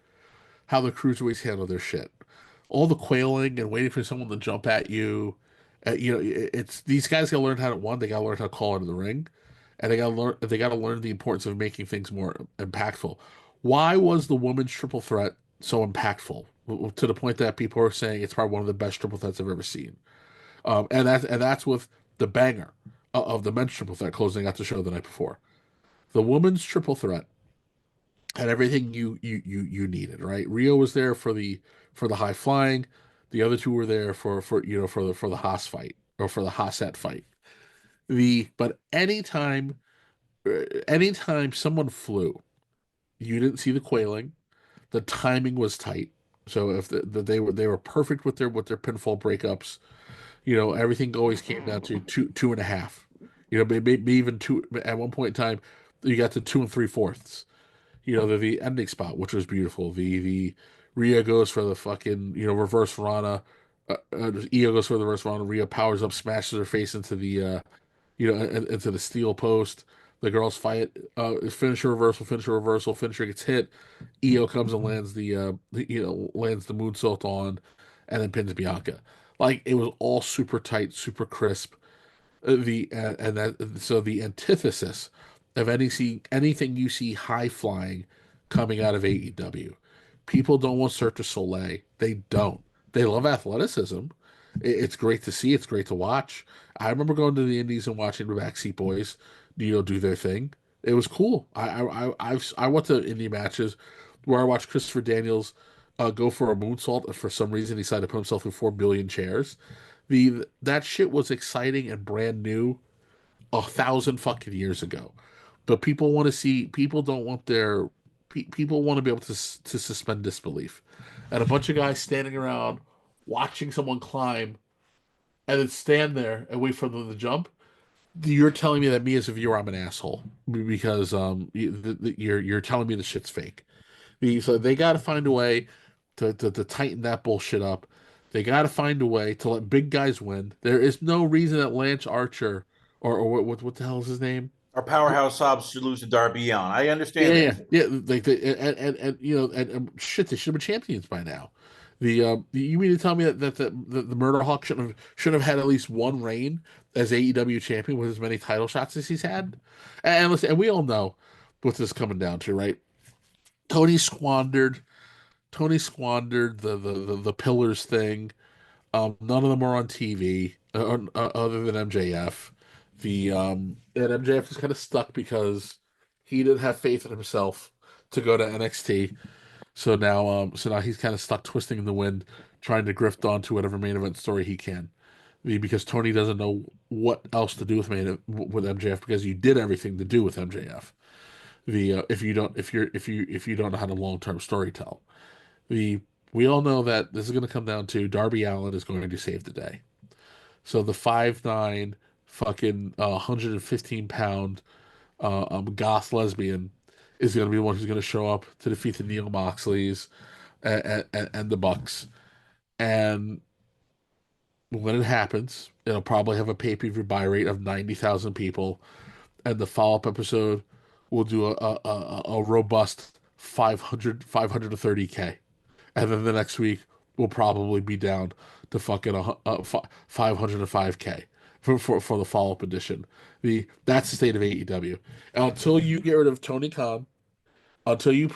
how the cruiserweights handle their shit. All the quailing and waiting for someone to jump at you. It's these guys got to learn how to they got to learn how to call into the ring, and they got to learn the importance of making things more impactful. Why was the women's triple threat so impactful to the point that people are saying it's probably one of the best triple threats I've ever seen? And that's with the banger of the men's triple threat closing out the show the night before. The women's triple threat had everything you needed, right? Rio was there for the high flying. The other two were there for the Haas fight, or for the Haasette fight. But anytime someone flew, you didn't see the quailing. The timing was tight. So if they were perfect with their pinfall breakups, everything always came down to two and a half. Maybe even two at one point in time. You got to 2 3/4. the ending spot, which was beautiful. The Rhea goes for the fucking reverse Rana. Io goes for the reverse Rana. Rhea powers up, smashes her face into the into the steel post. The girls fight. Finisher reversal. Finisher reversal. Finisher gets hit. Io comes and lands lands the moonsault on, and then pins Bianca. Like it was all super tight, super crisp. The antithesis of anything you see high flying coming out of AEW. People don't want Cirque du Soleil. They don't. They love athleticism. It's great to see. It's great to watch. I remember going to the Indies and watching the Backseat Boys, do their thing. It was cool. I went to indie matches where I watched Christopher Daniels go for a moonsault. And for some reason, he decided to put himself through 4 billion chairs. That shit was exciting and brand new 1,000 fucking years ago. But people want to see. People don't want their. People want to be able to suspend disbelief, and a bunch of guys standing around watching someone climb and then stand there and wait for them to jump. You're telling me that me as a viewer, I'm an asshole because you're telling me the shit's fake. So they got to find a way to tighten that bullshit up. They got to find a way to let big guys win. There is no reason that Lance Archer or what the hell is his name? Our powerhouse Hobbs should lose to Darby Allin. I Yeah, understand yeah, that. yeah. Like and shit, they should have been champions by now. You mean to tell me that the Murder Hawk should have had at least one reign as AEW champion with as many title shots as he's had? And listen, and we all know what this is coming down to, right? Tony squandered Tony squandered the pillars thing. None of them are on TV other than MJF. And MJF is kind of stuck because he didn't have faith in himself to go to NXT. So now he's kind of stuck twisting in the wind, trying to grift onto whatever main event story he can. Because Tony doesn't know what else to do with MJF because you did everything to do with MJF. If you don't know how to long term story tell. The We all know that this is going to come down to Darby Allin is going to save the day. So the 5'9", fucking 115 pound goth lesbian is going to be the one who's going to show up to defeat the Neil Moxleys and the Bucks. And when it happens, it'll probably have a pay-per-view buy rate of 90,000 people, and the follow-up episode will do a robust 530K. And then the next week will probably be down to fucking 505K for the follow up edition. That's the state of AEW. And until you get rid of Tony Khan, until you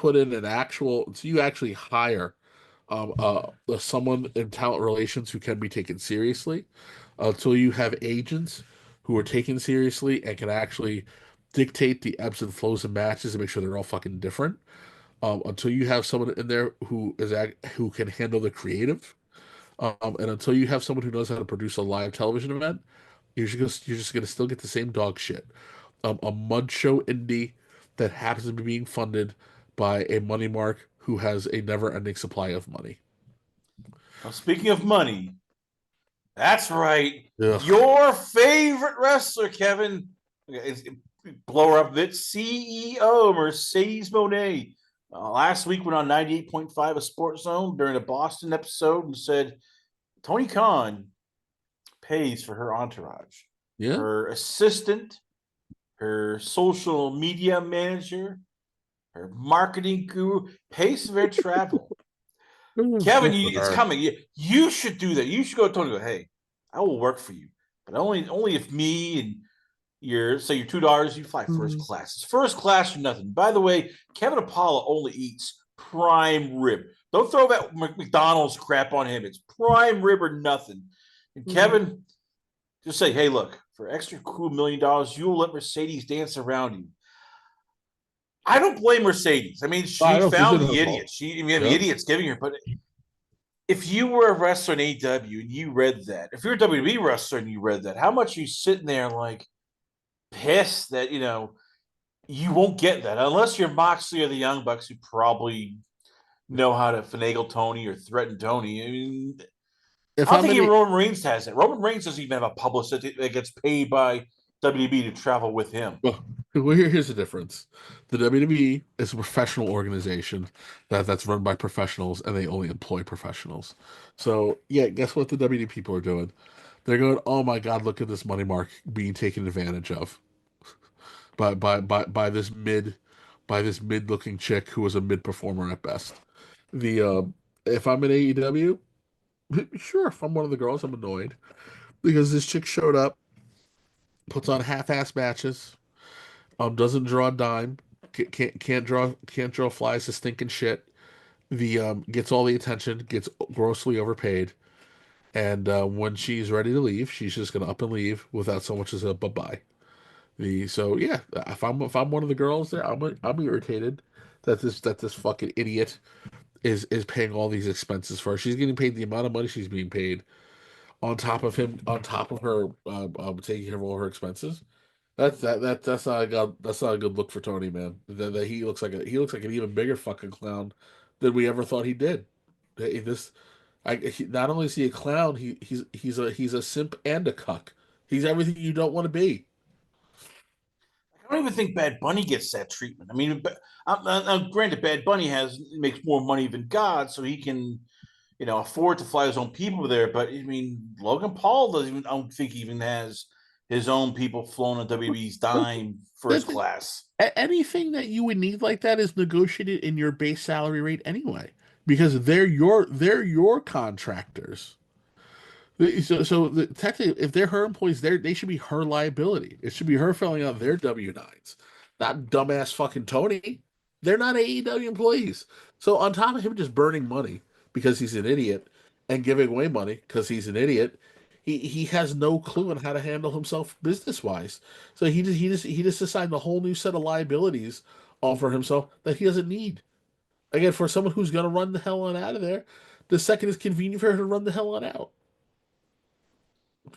actually hire someone in talent relations who can be taken seriously, until you have agents who are taken seriously and can actually dictate the ebbs and flows of matches and make sure they're all fucking different until you have someone in there who can handle the creative, and until you have someone who knows how to produce a live television event, you're just gonna still get the same dog shit. A mud show indie that happens to be being funded by a money mark who has a never-ending supply of money. Well, speaking of money, that's right. Ugh. Your favorite wrestler, Kevin. Blow her up a bit. CEO Mercedes Moné. Last week went on 98.5 of Sports Zone during a Boston episode and said Tony Khan pays for her entourage. Yeah. Her assistant, her social media manager, her marketing guru pays for their travel. Kevin, it's coming. You should do that. You should go to Tony and go, hey, I will work for you. But only if me and your $2, you fly first class. It's first class or nothing. By the way, Kevin Apollo only eats prime rib. Don't throw that McDonald's crap on him. It's prime rib or nothing. And Kevin, just say, hey, look, for extra cool $1 million, you'll let Mercedes dance around you. I don't blame Mercedes. I mean, she found the idiot. The idiot's giving her. But if you were a wrestler in AEW and you read that, if you're a WWE wrestler and you read that, how much are you sitting there like pissed that, you won't get that unless you're Moxley or the Young Bucks who probably know how to finagle Tony or threaten Tony. I mean, I don't think even Roman Reigns has it. Roman Reigns doesn't even have a publicist that gets paid by WB to travel with him. Well, here's the difference. The WWE is a professional organization that's run by professionals, and they only employ professionals. So, yeah, guess what the WWE people are doing? They're going, "Oh my God, look at this money mark being taken advantage of by this mid looking chick who was a mid performer at best." The If I'm in AEW, sure, if I'm one of the girls, I'm annoyed because this chick showed up, puts on half-ass matches, doesn't draw a dime, can't draw flies to stinking shit. The Gets all the attention, gets grossly overpaid, and when she's ready to leave, she's just gonna up and leave without so much as a bye bye. The So yeah, if I'm one of the girls there, I'm irritated that this fucking idiot is paying all these expenses for her. She's getting paid the amount of money she's being paid on top of her taking care of all her expenses. That's not a good look for Tony, man. That he looks like an even bigger fucking clown than we ever thought he did. This Not only is he a clown, he's a simp and a cuck. He's everything you don't want to be. I don't even think Bad Bunny gets that treatment. I mean, granted, Bad Bunny makes more money than God, so he can afford to fly his own people there. But I mean, Logan Paul doesn't even. I don't think he even has his own people flown on WWE's dime first That- class. Anything that you would need like that is negotiated in your base salary rate anyway, because they're your contractors. Technically, if they're her employees, they should be her liability. It should be her filling out their W-9s, not dumbass fucking Tony. They're not AEW employees. So on top of him just burning money because he's an idiot and giving away money because he's an idiot, he has no clue on how to handle himself business wise. So he just assigned a whole new set of liabilities all for himself that he doesn't need. Again, for someone who's gonna run the hell on out of there, the second is convenient for her to run the hell on out.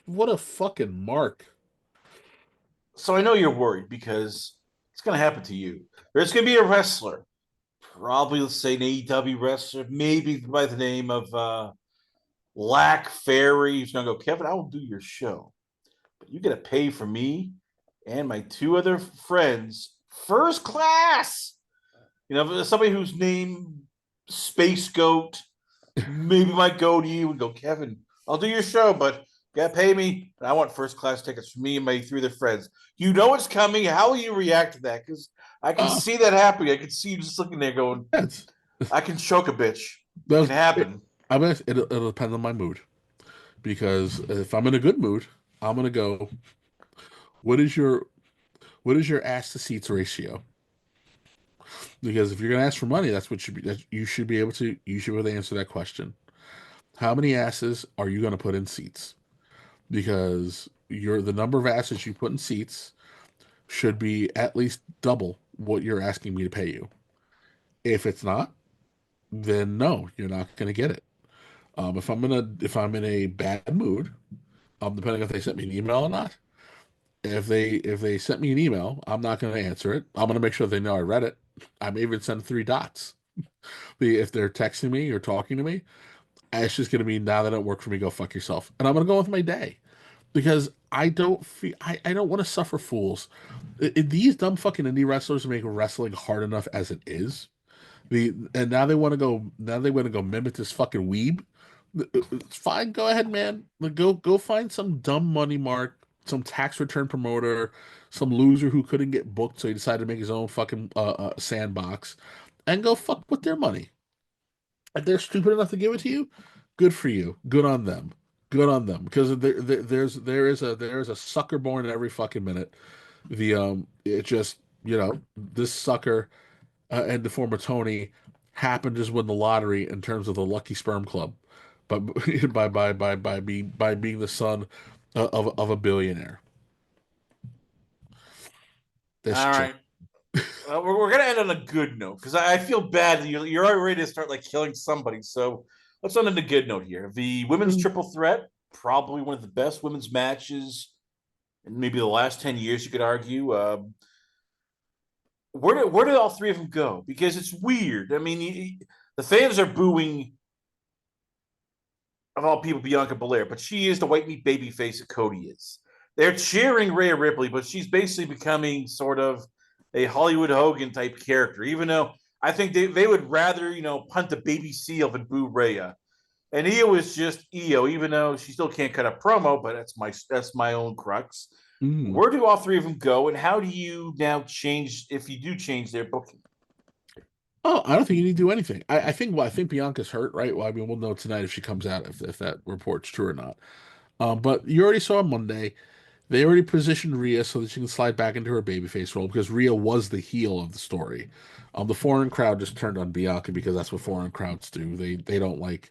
What a fucking mark. So I know you're worried because it's going to happen to you. There's going to be a wrestler, probably let's say an AEW wrestler, maybe by the name of Lack Fairy. He's going to go, Kevin, I will do your show, but you got to pay for me and my two other friends first class. Somebody whose name Space Goat maybe might go to you and go, Kevin, I'll do your show, but you gotta pay me. And I want first class tickets for me and my three other friends. You know it's coming. How will you react to that? Because I can Uh, see that happening. I can see you just looking there going, that's I can choke a bitch. It can that's happen. I mean, it'll depend on my mood because if I'm in a good mood, I'm gonna go. What is your what is your ass to seats ratio? Because if you're gonna ask for money, you should be able to answer that question. How many asses are you gonna put in seats? Because the number of asses you put in seats should be at least double what you're asking me to pay you. If it's not, then no, you're not gonna get it. If I'm in a bad mood, depending if they sent me an email or not. If they sent me an email, I'm not going to answer it. I'm going to make sure they know I read it. I may even send three dots. If they're texting me or talking to me, it's just going to be now that don't work for me. Go fuck yourself, and I'm going to go with my day because I don't want to suffer fools. These dumb fucking indie wrestlers make wrestling hard enough as it is. And now they want to go mimic this fucking weeb. It's fine. Go ahead, man. Go find some dumb money mark, some tax return promoter, some loser who couldn't get booked, so he decided to make his own fucking sandbox, and go fuck with their money. If they're stupid enough to give it to you, good for you. Good on them. Good on them. Because there is a sucker born every fucking minute. It just this sucker and the former Tony happened to just win the lottery in terms of the lucky sperm club, but by being the son of a billionaire. This All chick. right. We're gonna end on a good note because I feel bad that you're already ready to start like killing somebody. So let's end on a good note here. The women's Mm. triple threat, probably one of the best women's matches in maybe the last 10 years, you could argue. Where did all three of them go? Because it's weird. I mean, the fans are booing of all people Bianca Belair, but she is the white meat baby face that Cody is. they're cheering Rhea Ripley, but she's basically becoming sort of a Hollywood Hogan type character. Even though I think they would rather punt the baby seal than boo Rhea. And Io is just Io, even though she still can't cut a promo. But that's my own crux. Mm. Where do all three of them go, and how do you now change if you do change their booking? Oh, I don't think you need to do anything. I think Bianca's hurt, right? Well, I mean, we'll know tonight if she comes out, if that report's true or not. But you already saw Monday. They already positioned Rhea so that she can slide back into her babyface role because Rhea was the heel of the story. The foreign crowd just turned on Bianca because that's what foreign crowds do. They don't like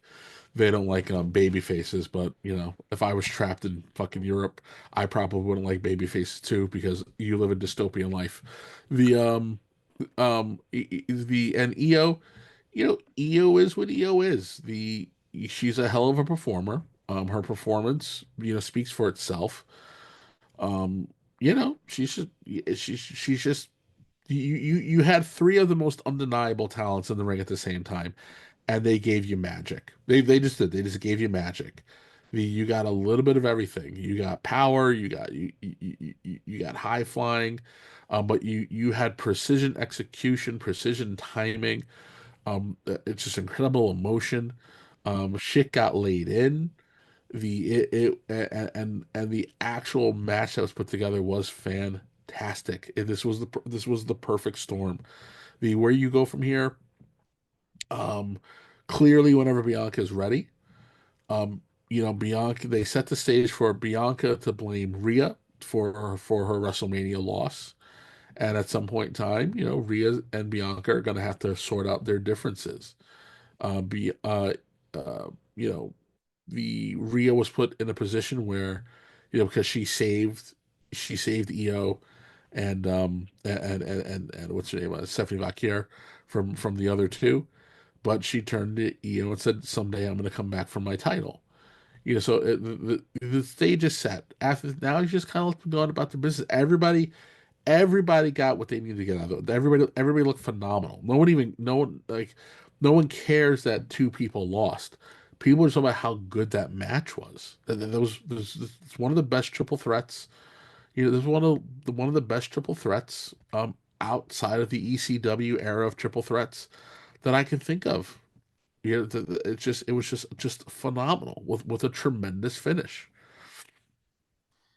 baby faces, but if I was trapped in fucking Europe, I probably wouldn't like baby faces too because you live a dystopian life. The the and Io, Io is what Io is. She's a hell of a performer. Her performance, speaks for itself. Um, she's just you had three of the most undeniable talents in the ring at the same time, and they gave you magic. They just did. They just gave you magic. You got a little bit of everything. You got power. You got high flying, but you had precision execution, precision timing. It's just incredible emotion. Shit got laid in. And the actual match that was put together was fantastic. This was the perfect storm. The where you go from here. Um, Clearly, whenever Bianca is ready, Bianca, they set the stage for Bianca to blame Rhea for her WrestleMania loss, and at some point in time, Rhea and Bianca are going to have to sort out their differences. Be uh, you know, the Rhea was put in a position where, because she saved Io and what's her name, Stephanie Vaquer from the other two, but she turned to Io and said, "Someday I'm going to come back for my title." So the stage is set. After now, you just kind of let them go on about their business. Everybody got what they needed to get out of it. Everybody looked phenomenal. No one cares that two people lost. People are talking about how good that match was. It's one of the best triple threats. This is one of the best triple threats outside of the ECW era of triple threats that I can think of. It was just phenomenal with a tremendous finish.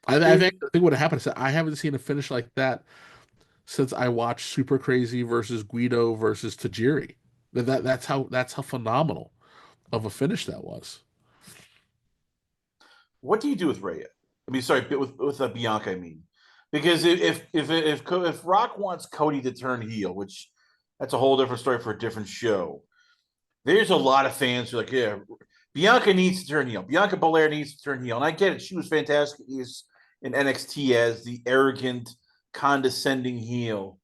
I think what happened is that I haven't seen a finish like that since I watched Super Crazy versus Guido versus Tajiri. That's how phenomenal of a finish that was. What do you do with Rhea? I mean, sorry, with Bianca. I mean, because if Rock wants Cody to turn heel, which that's a whole different story for a different show. There's a lot of fans who are like, yeah, Bianca needs to turn heel. Bianca Belair needs to turn heel, and I get it. She was fantastic in NXT as the arrogant, condescending heel.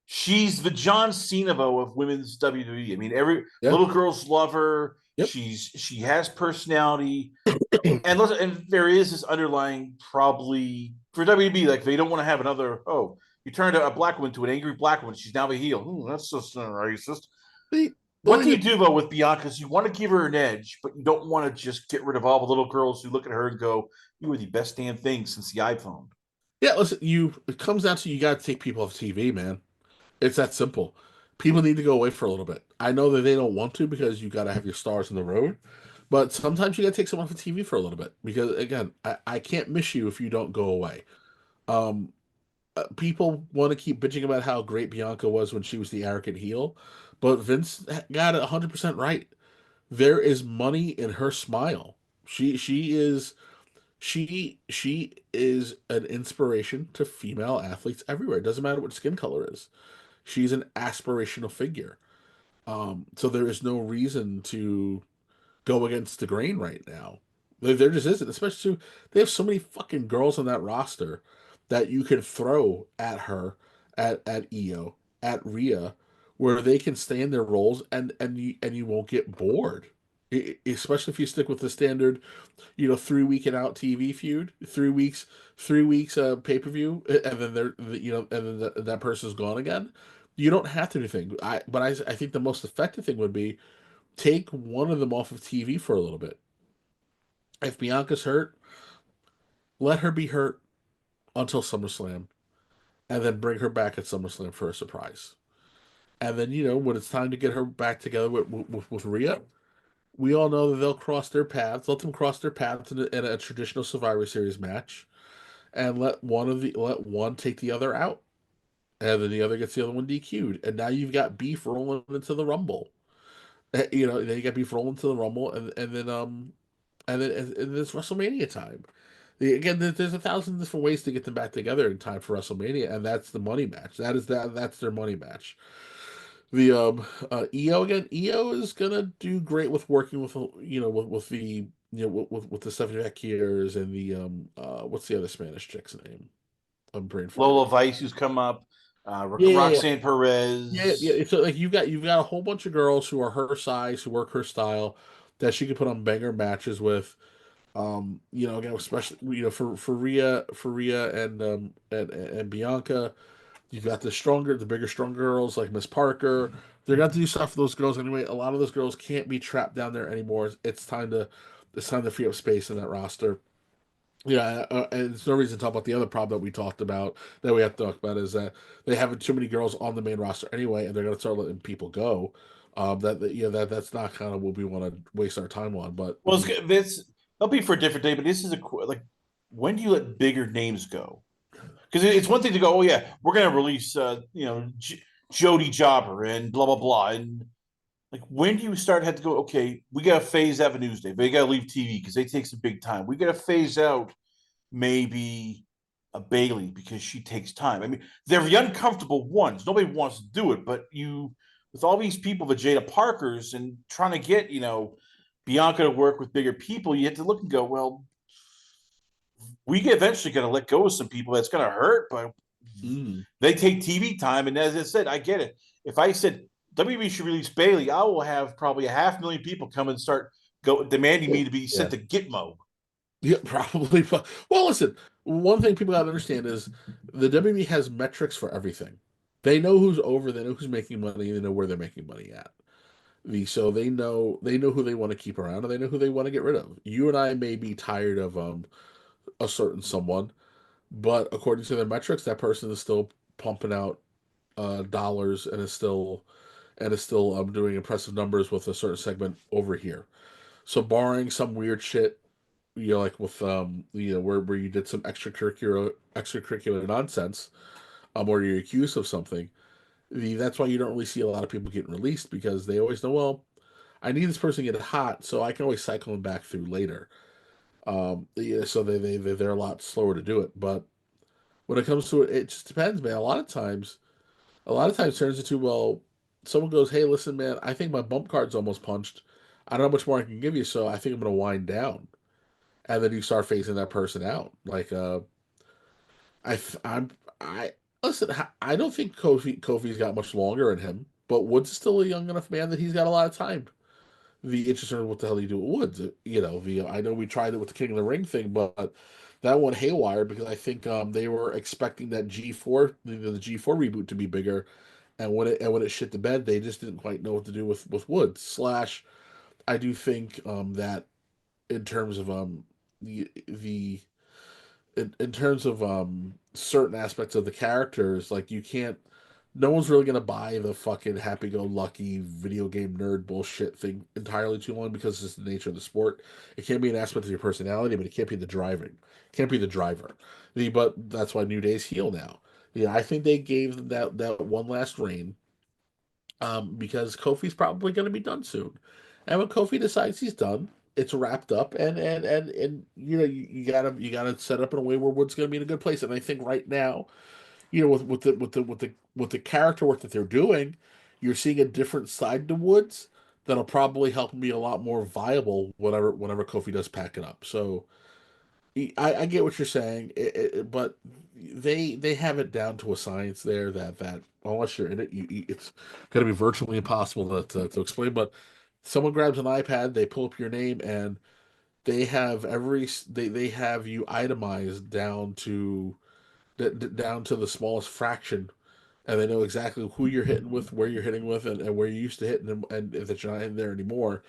She's the John Cena of women's WWE. I mean, every Yeah. little girls love her. Yep. She has personality, and there is this underlying probably for WWE, like they don't want to have another. Oh, you turned a black woman to an angry black woman. She's now a heel. That's just racist. The What only do you thing, do though with Bianca? You want to give her an edge, but you don't want to just get rid of all the little girls who look at her and go, "You were the best damn thing since the iPhone." yeah, listen, it comes down to you got to take people off TV, man. It's that simple. People need to go away for a little bit. I know that they don't want to because you got to have your stars on the road, but sometimes you got to take someone off TV for a little bit because again, I can't miss you if you don't go away. Um, People want to keep bitching about how great Bianca was when she was the arrogant heel, but Vince got it 100% right. There is money in her smile. She is an inspiration to female athletes everywhere. It doesn't matter what skin color is. She's an aspirational figure. So there is no reason to go against the grain right now. There just isn't, especially they have so many fucking girls on that roster that you can throw at her, at Io, at Rhea, where they can stay in their roles and you won't get bored. Especially if you stick with the standard, 3 week and out TV feud, 3 weeks pay per view, and then and then that person's gone again. You don't have to do anything. I think the most effective thing would be take one of them off of TV for a little bit. If Bianca's hurt, let her be hurt until SummerSlam, and then bring her back at SummerSlam for a surprise. And then, when it's time to get her back together with Rhea, we all know that they'll cross their paths. Let them cross their paths in a traditional Survivor Series match, and let one take the other out, and then the other gets the other one DQ'd, and now you've got beef rolling into the Rumble. Then you got beef rolling into the Rumble, and then it's WrestleMania time. Again, there's a thousand different ways to get them back together in time for WrestleMania, and that's the money match. That's their money match. The EO again. EO is gonna do great with working with the with the Stephanie Vecchiers and the what's the other Spanish chick's name? I'm brain Lola farting. Vice, who's come up, Yeah, yeah, yeah. Roxanne Yeah. Perez. So like you've got a whole bunch of girls who are her size, who work her style, that she could put on banger matches with. Again, especially for Rhea and Bianca. You've got the bigger, stronger girls like Miss Parker. They're going to do stuff for those girls anyway. A lot of those girls can't be trapped down there anymore. It's time to free up space in that roster. Yeah, and there's no reason to talk about the other problem that we talked about that we have to talk about is that they have too many girls on the main roster anyway, and they're going to start letting people go. That's not kind of what we want to waste our time on. But Well, this that'll be for a different day, but this is like, when do you let bigger names go? Because it's one thing to go, oh yeah, we're going to release, Jody Jobber and blah blah blah, and like, when do you start have to go? Okay, we got to phase Avenues Day. They got to leave TV because they take some big time. We got to phase out maybe a Bailey because she takes time. I mean, they're the uncomfortable ones. Nobody wants to do it, but with all these people, the Jada Parkers, and trying to get Bianca to work with bigger people, you have to look and go, well, we eventually got to let go of some people. That's going to hurt, but mm, they take TV time. And as I said, I get it. If I said WWE should release Bailey, I will have probably 500,000 people come and start demanding me to be yeah, sent to Gitmo. yeah, probably. Well, listen, one thing people got to understand is the WWE has metrics for everything. They know who's over, they know who's making money, they know where they're making money at. So they know who they want to keep around, and they know who they want to get rid of. You and I may be tired of a certain someone, but according to their metrics, that person is still pumping out dollars and is still doing impressive numbers with a certain segment over here. So barring some weird shit, like with where you did some extracurricular nonsense, or you're accused of something, that's why you don't really see a lot of people getting released because they always know, well, I need this person to get hot, so I can always cycle them back through later. So they're a lot slower to do it. But when it comes to it, it just depends, man. A lot of times turns into, well, someone goes, hey, listen, man, I think my bump card's almost punched. I don't know how much more I can give you, so I think I'm gonna wind down. And then you start phasing that person out. Like I I'm I listen, I don't think Kofi's got much longer in him, but Woods is still a young enough man that he's got a lot of time. The interested in what the hell you do with Woods. I know we tried it with the King of the Ring thing, but that went haywire because I think they were expecting that G4 the G4 reboot to be bigger, and when it shit the bed, they just didn't quite know what to do with Woods. Slash, I do think that in terms of the in terms of certain aspects of the characters, like you can't. No one's really gonna buy the fucking happy-go-lucky video game nerd bullshit thing entirely too long because it's the nature of the sport. It can't be an aspect of your personality, but it can't be the driving. It can't be the driver. But that's why New Day's heel now. Yeah, I think they gave them that one last reign, because Kofi's probably going to be done soon. And when Kofi decides he's done, it's wrapped up, and you gotta set up in a way where Wood's going to be in a good place. And I think right now, with the character work that they're doing, you're seeing a different side to Woods that'll probably help him be a lot more viable whenever Kofi does pack it up. So I get what you're saying, but they have it down to a science there that unless you're in it, it's going to be virtually impossible to explain. But someone grabs an iPad, they pull up your name, and they have you itemized down to the smallest fraction, and they know exactly who you're hitting with, where you're hitting with, and where you used to hit, and if that you're not in there anymore.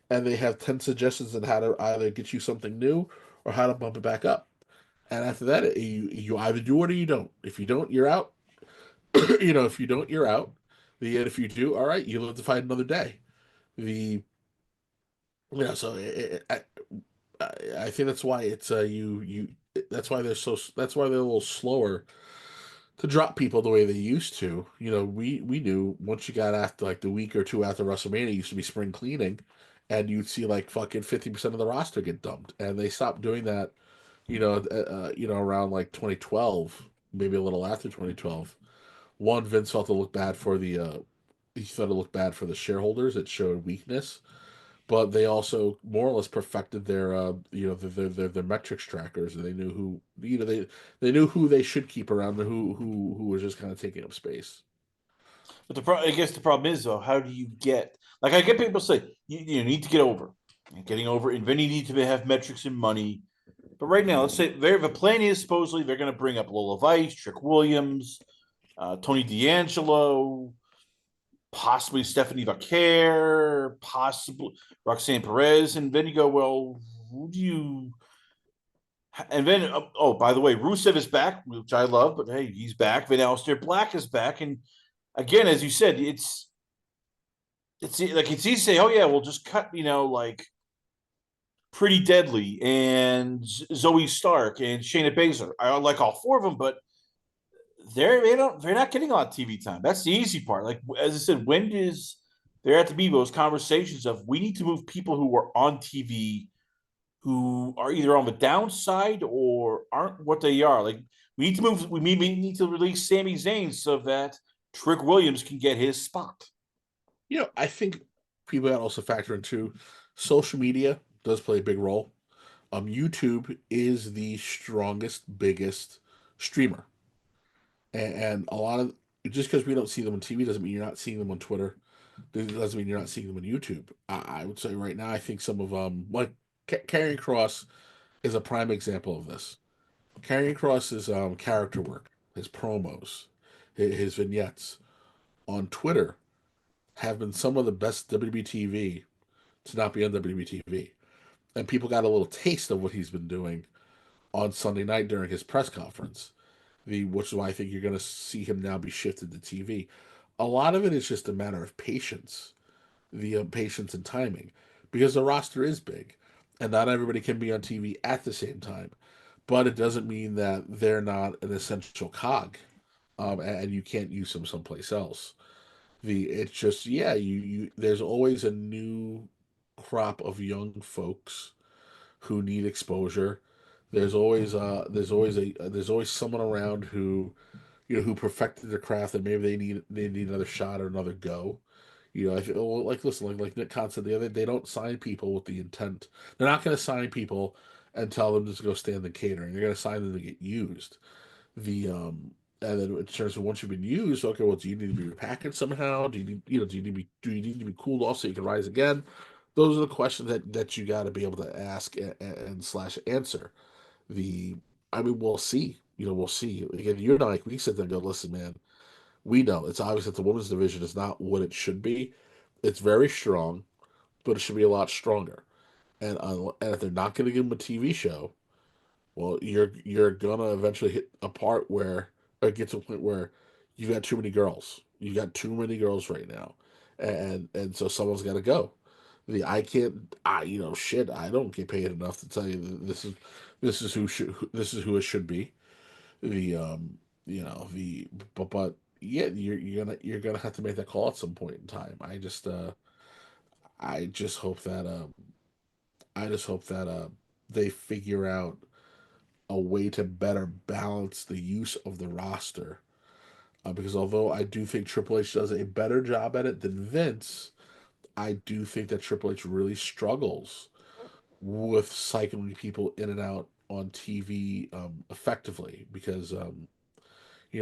And they have 10 suggestions on how to either get you something new or how to bump it back up. And after that, you either do it or you don't. If you don't, you're out. If you don't, you're out. And if you do, all right, you live to fight another day. The so I think that's why it's that's why that's why they're a little slower to drop people the way they used to. We knew once you got after like the week or two after WrestleMania, it used to be spring cleaning, and you'd see like fucking 50% of the roster get dumped, and they stopped doing that. Around like 2012, maybe a little after 2012. One, Vince felt to look bad for he thought it looked bad for the shareholders. It showed weakness, but they also more or less perfected their metrics trackers, and they knew they knew who they should keep around and who was just kind of taking up space. But I guess the problem is though, how do you get like I get people say you need to get over, and getting over, and then you need to have metrics and money. But right now, let's say the plan is supposedly they're going to bring up Lola Vice, Trick Williams, Tony D'Angelo, possibly Stephanie Vaquer, possibly Roxanne Perez, and then you go, well, who do you? And then, oh, by the way, Rusev is back, which I love, but hey, he's back. Then Aleister Black is back, and again, as you said, it's like it's easy to say, oh yeah, we'll just cut, like Pretty Deadly and Zoe Stark and Shayna Baszler. I like all four of them, but they're not getting a lot of TV time. That's the easy part. Like as I said, when does there have to be those conversations of we need to move people who are on TV who are either on the downside or aren't what they are. Like we need to release Sami Zayn so that Trick Williams can get his spot. I think people got to also factor into social media does play a big role. YouTube is the strongest, biggest streamer, and a lot of just because we don't see them on TV doesn't mean you're not seeing them on Twitter. Doesn't mean you're not seeing them on YouTube. I would say right now, I think some of like Karrion Cross is a prime example of this. Karrion Cross's character work, his promos, his vignettes on Twitter have been some of the best WWE TV to not be on WWE TV. And people got a little taste of what he's been doing on Sunday night during his press conference. Which is why I think you're going to see him now be shifted to TV. A lot of it is just a matter of patience, the patience and timing, because the roster is big, and not everybody can be on TV at the same time. But it doesn't mean that they're not an essential cog, and you can't use them someplace else. It's just you there's always a new crop of young folks who need exposure. There's always someone around who perfected their craft, and maybe they need another shot or another go. I feel like listen, like Nick Khan said the other day, they don't sign people with the intent. They're not going to sign people and tell them just to go stand in catering. They're going to sign them to get used. The And then in terms of once you've been used, okay, well, do you need to be repackaged somehow? Do you need to be cooled off so you can rise again? Those are the questions that you got to be able to ask and slash answer. The I mean, we'll see. We'll see. Again, you're not like we sit there and go, listen, man. We know it's obvious that the women's division is not what it should be. It's very strong, but it should be a lot stronger. And if they're not going to give them a TV show, well, you're gonna eventually hit a part where it gets to a point where you got too many girls. You got too many girls right now, and so someone's got to go. I can't. Shit. I don't get paid enough to tell you that this is who it should be. The but yeah, you're gonna have to make that call at some point in time. I just hope that they figure out a way to better balance the use of the roster. Because although I do think Triple H does a better job at it than Vince, I do think that Triple H really struggles with cycling people in and out on TV effectively because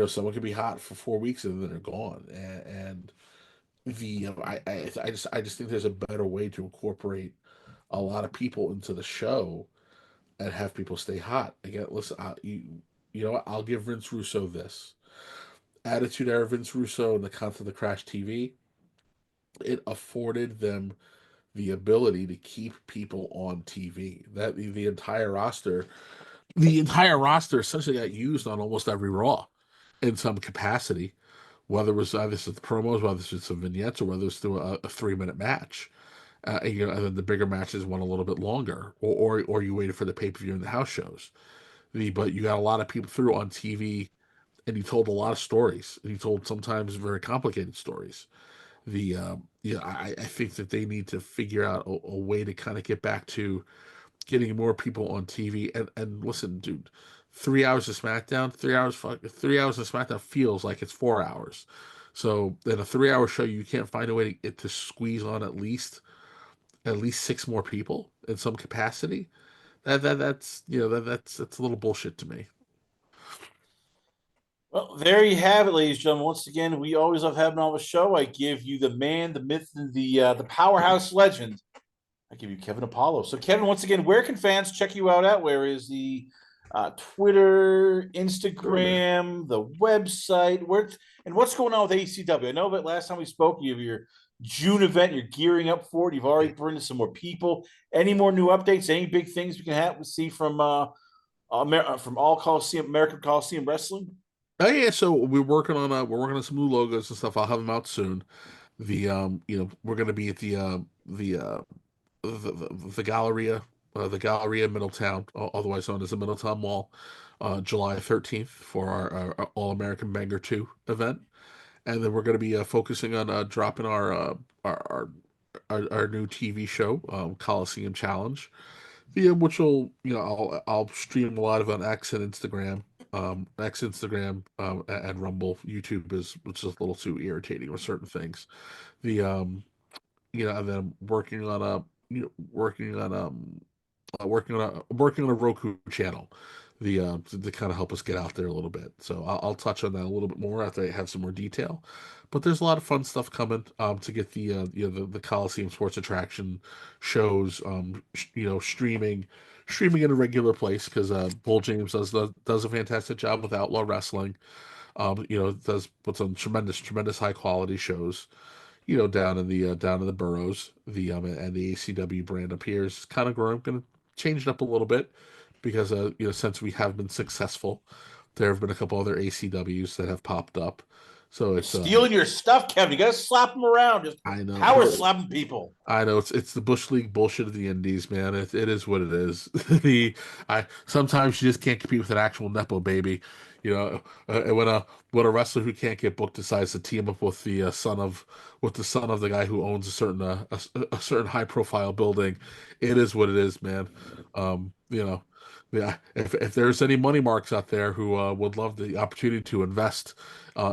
someone could be hot for 4 weeks and then they're gone, and I just think there's a better way to incorporate a lot of people into the show and have people stay hot. Again, listen, you know what? I'll give Vince Russo this. Attitude Era Vince Russo and the content of the Crash TV, it afforded them the ability to keep people on TV. That the entire roster the entire roster essentially got used on almost every Raw in some capacity, whether it was either it's the promos, whether it's some vignettes, or whether it's through a 3 minute match. And then the bigger matches went a little bit longer, or you waited for the pay per view and the house shows. But you got a lot of people through on TV, and you told a lot of stories. And you told sometimes very complicated stories. I think that they need to figure out a way to kind of get back to getting more people on TV. And listen, dude, 3 hours of SmackDown, 3 hours of SmackDown feels like it's 4 hours. So in a 3 hour show, you can't find a way to squeeze on at least six more people in some capacity. That's a little bullshit to me. Well, there you have it, ladies and gentlemen. Once again, we always love having on the show. I give you the man, the myth, and the powerhouse legend. I give you Kevin Apollo. So, Kevin, once again, where can fans check you out at? Where is the Twitter, Instagram, the website? And what's going on with ACW? I know that last time we spoke, you have your June event. You're gearing up for it. You've already brought in some more people. Any more new updates? Any big things we can see from all Coliseum, American Coliseum Wrestling? Oh yeah, so we're working on some new logos and stuff. I'll have them out soon. We're gonna be at the Galleria, the Galleria Middletown, otherwise known as the Middletown Mall, July 13th for our All American Banger 2 event, and then we're going to be focusing on dropping our new TV show, Coliseum Challenge, which will I'll stream a lot of on X and Instagram. And Rumble. YouTube is which is a little too irritating with certain things. The and then working on a you know working on a Roku channel, to kind of help us get out there a little bit. So I'll touch on that a little bit more after I have some more detail. But there's a lot of fun stuff coming to get the Coliseum Sports Attraction shows streaming in a regular place because Bull James does a fantastic job with Outlaw Wrestling. Does puts on tremendous high quality shows down in the boroughs. And the ACW brand up here is kind of growing. Going to change it up a little bit because since we have been successful, there have been a couple other ACWs that have popped up. So it's stealing your stuff, Kevin. You gotta slap them around. Just I know power slapping people. I know it's the Bush League bullshit of the Indies, man. It is what it is. the I Sometimes you just can't compete with an actual nepo baby. When a wrestler who can't get booked decides to team up with the son of the guy who owns a certain high profile building, it is what it is, man. Um, you know, yeah. If there's any money marks out there who would love the opportunity to invest,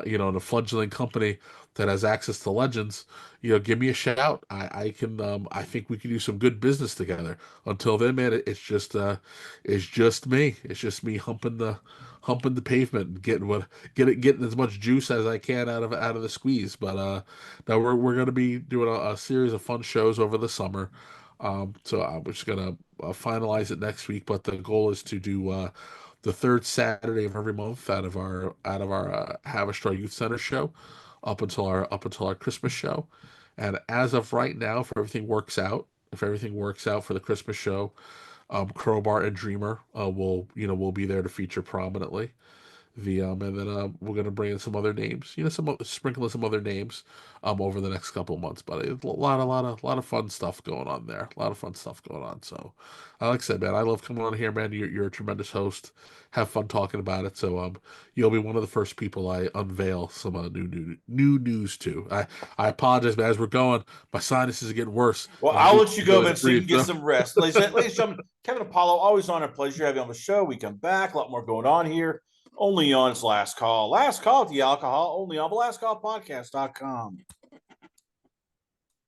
in a fledgling company that has access to legends, give me a shout. I can. I think we can do some good business together. Until then, man, it's just me. It's just me humping the pavement and getting as much juice as I can out of the squeeze. But now we're gonna be doing a series of fun shows over the summer. So I'm just gonna finalize it next week. But the goal is to do the third Saturday of every month out of our Haverstraw Youth Center show up until our Christmas show. And as of right now, if everything works out for the Christmas show, Crowbar and Dreamer will be there to feature prominently. And then we're gonna bring in some other names, sprinkle in some other names, over the next couple of months. But a lot of fun stuff going on there. A lot of fun stuff going on. So, like I said, man, I love coming on here, man. You're a tremendous host. Have fun talking about it. So, you'll be one of the first people I unveil some new news to. I apologize, man. As we're going, my sinuses are getting worse. Well, I'll let you go, Ben, so you can get some rest. Ladies and gentlemen, Kevin Apollo, always on a pleasure having you on the show. We come back, a lot more going on here. Only on its last call. Last call at the alcohol, only on the lastcallpodcast.com.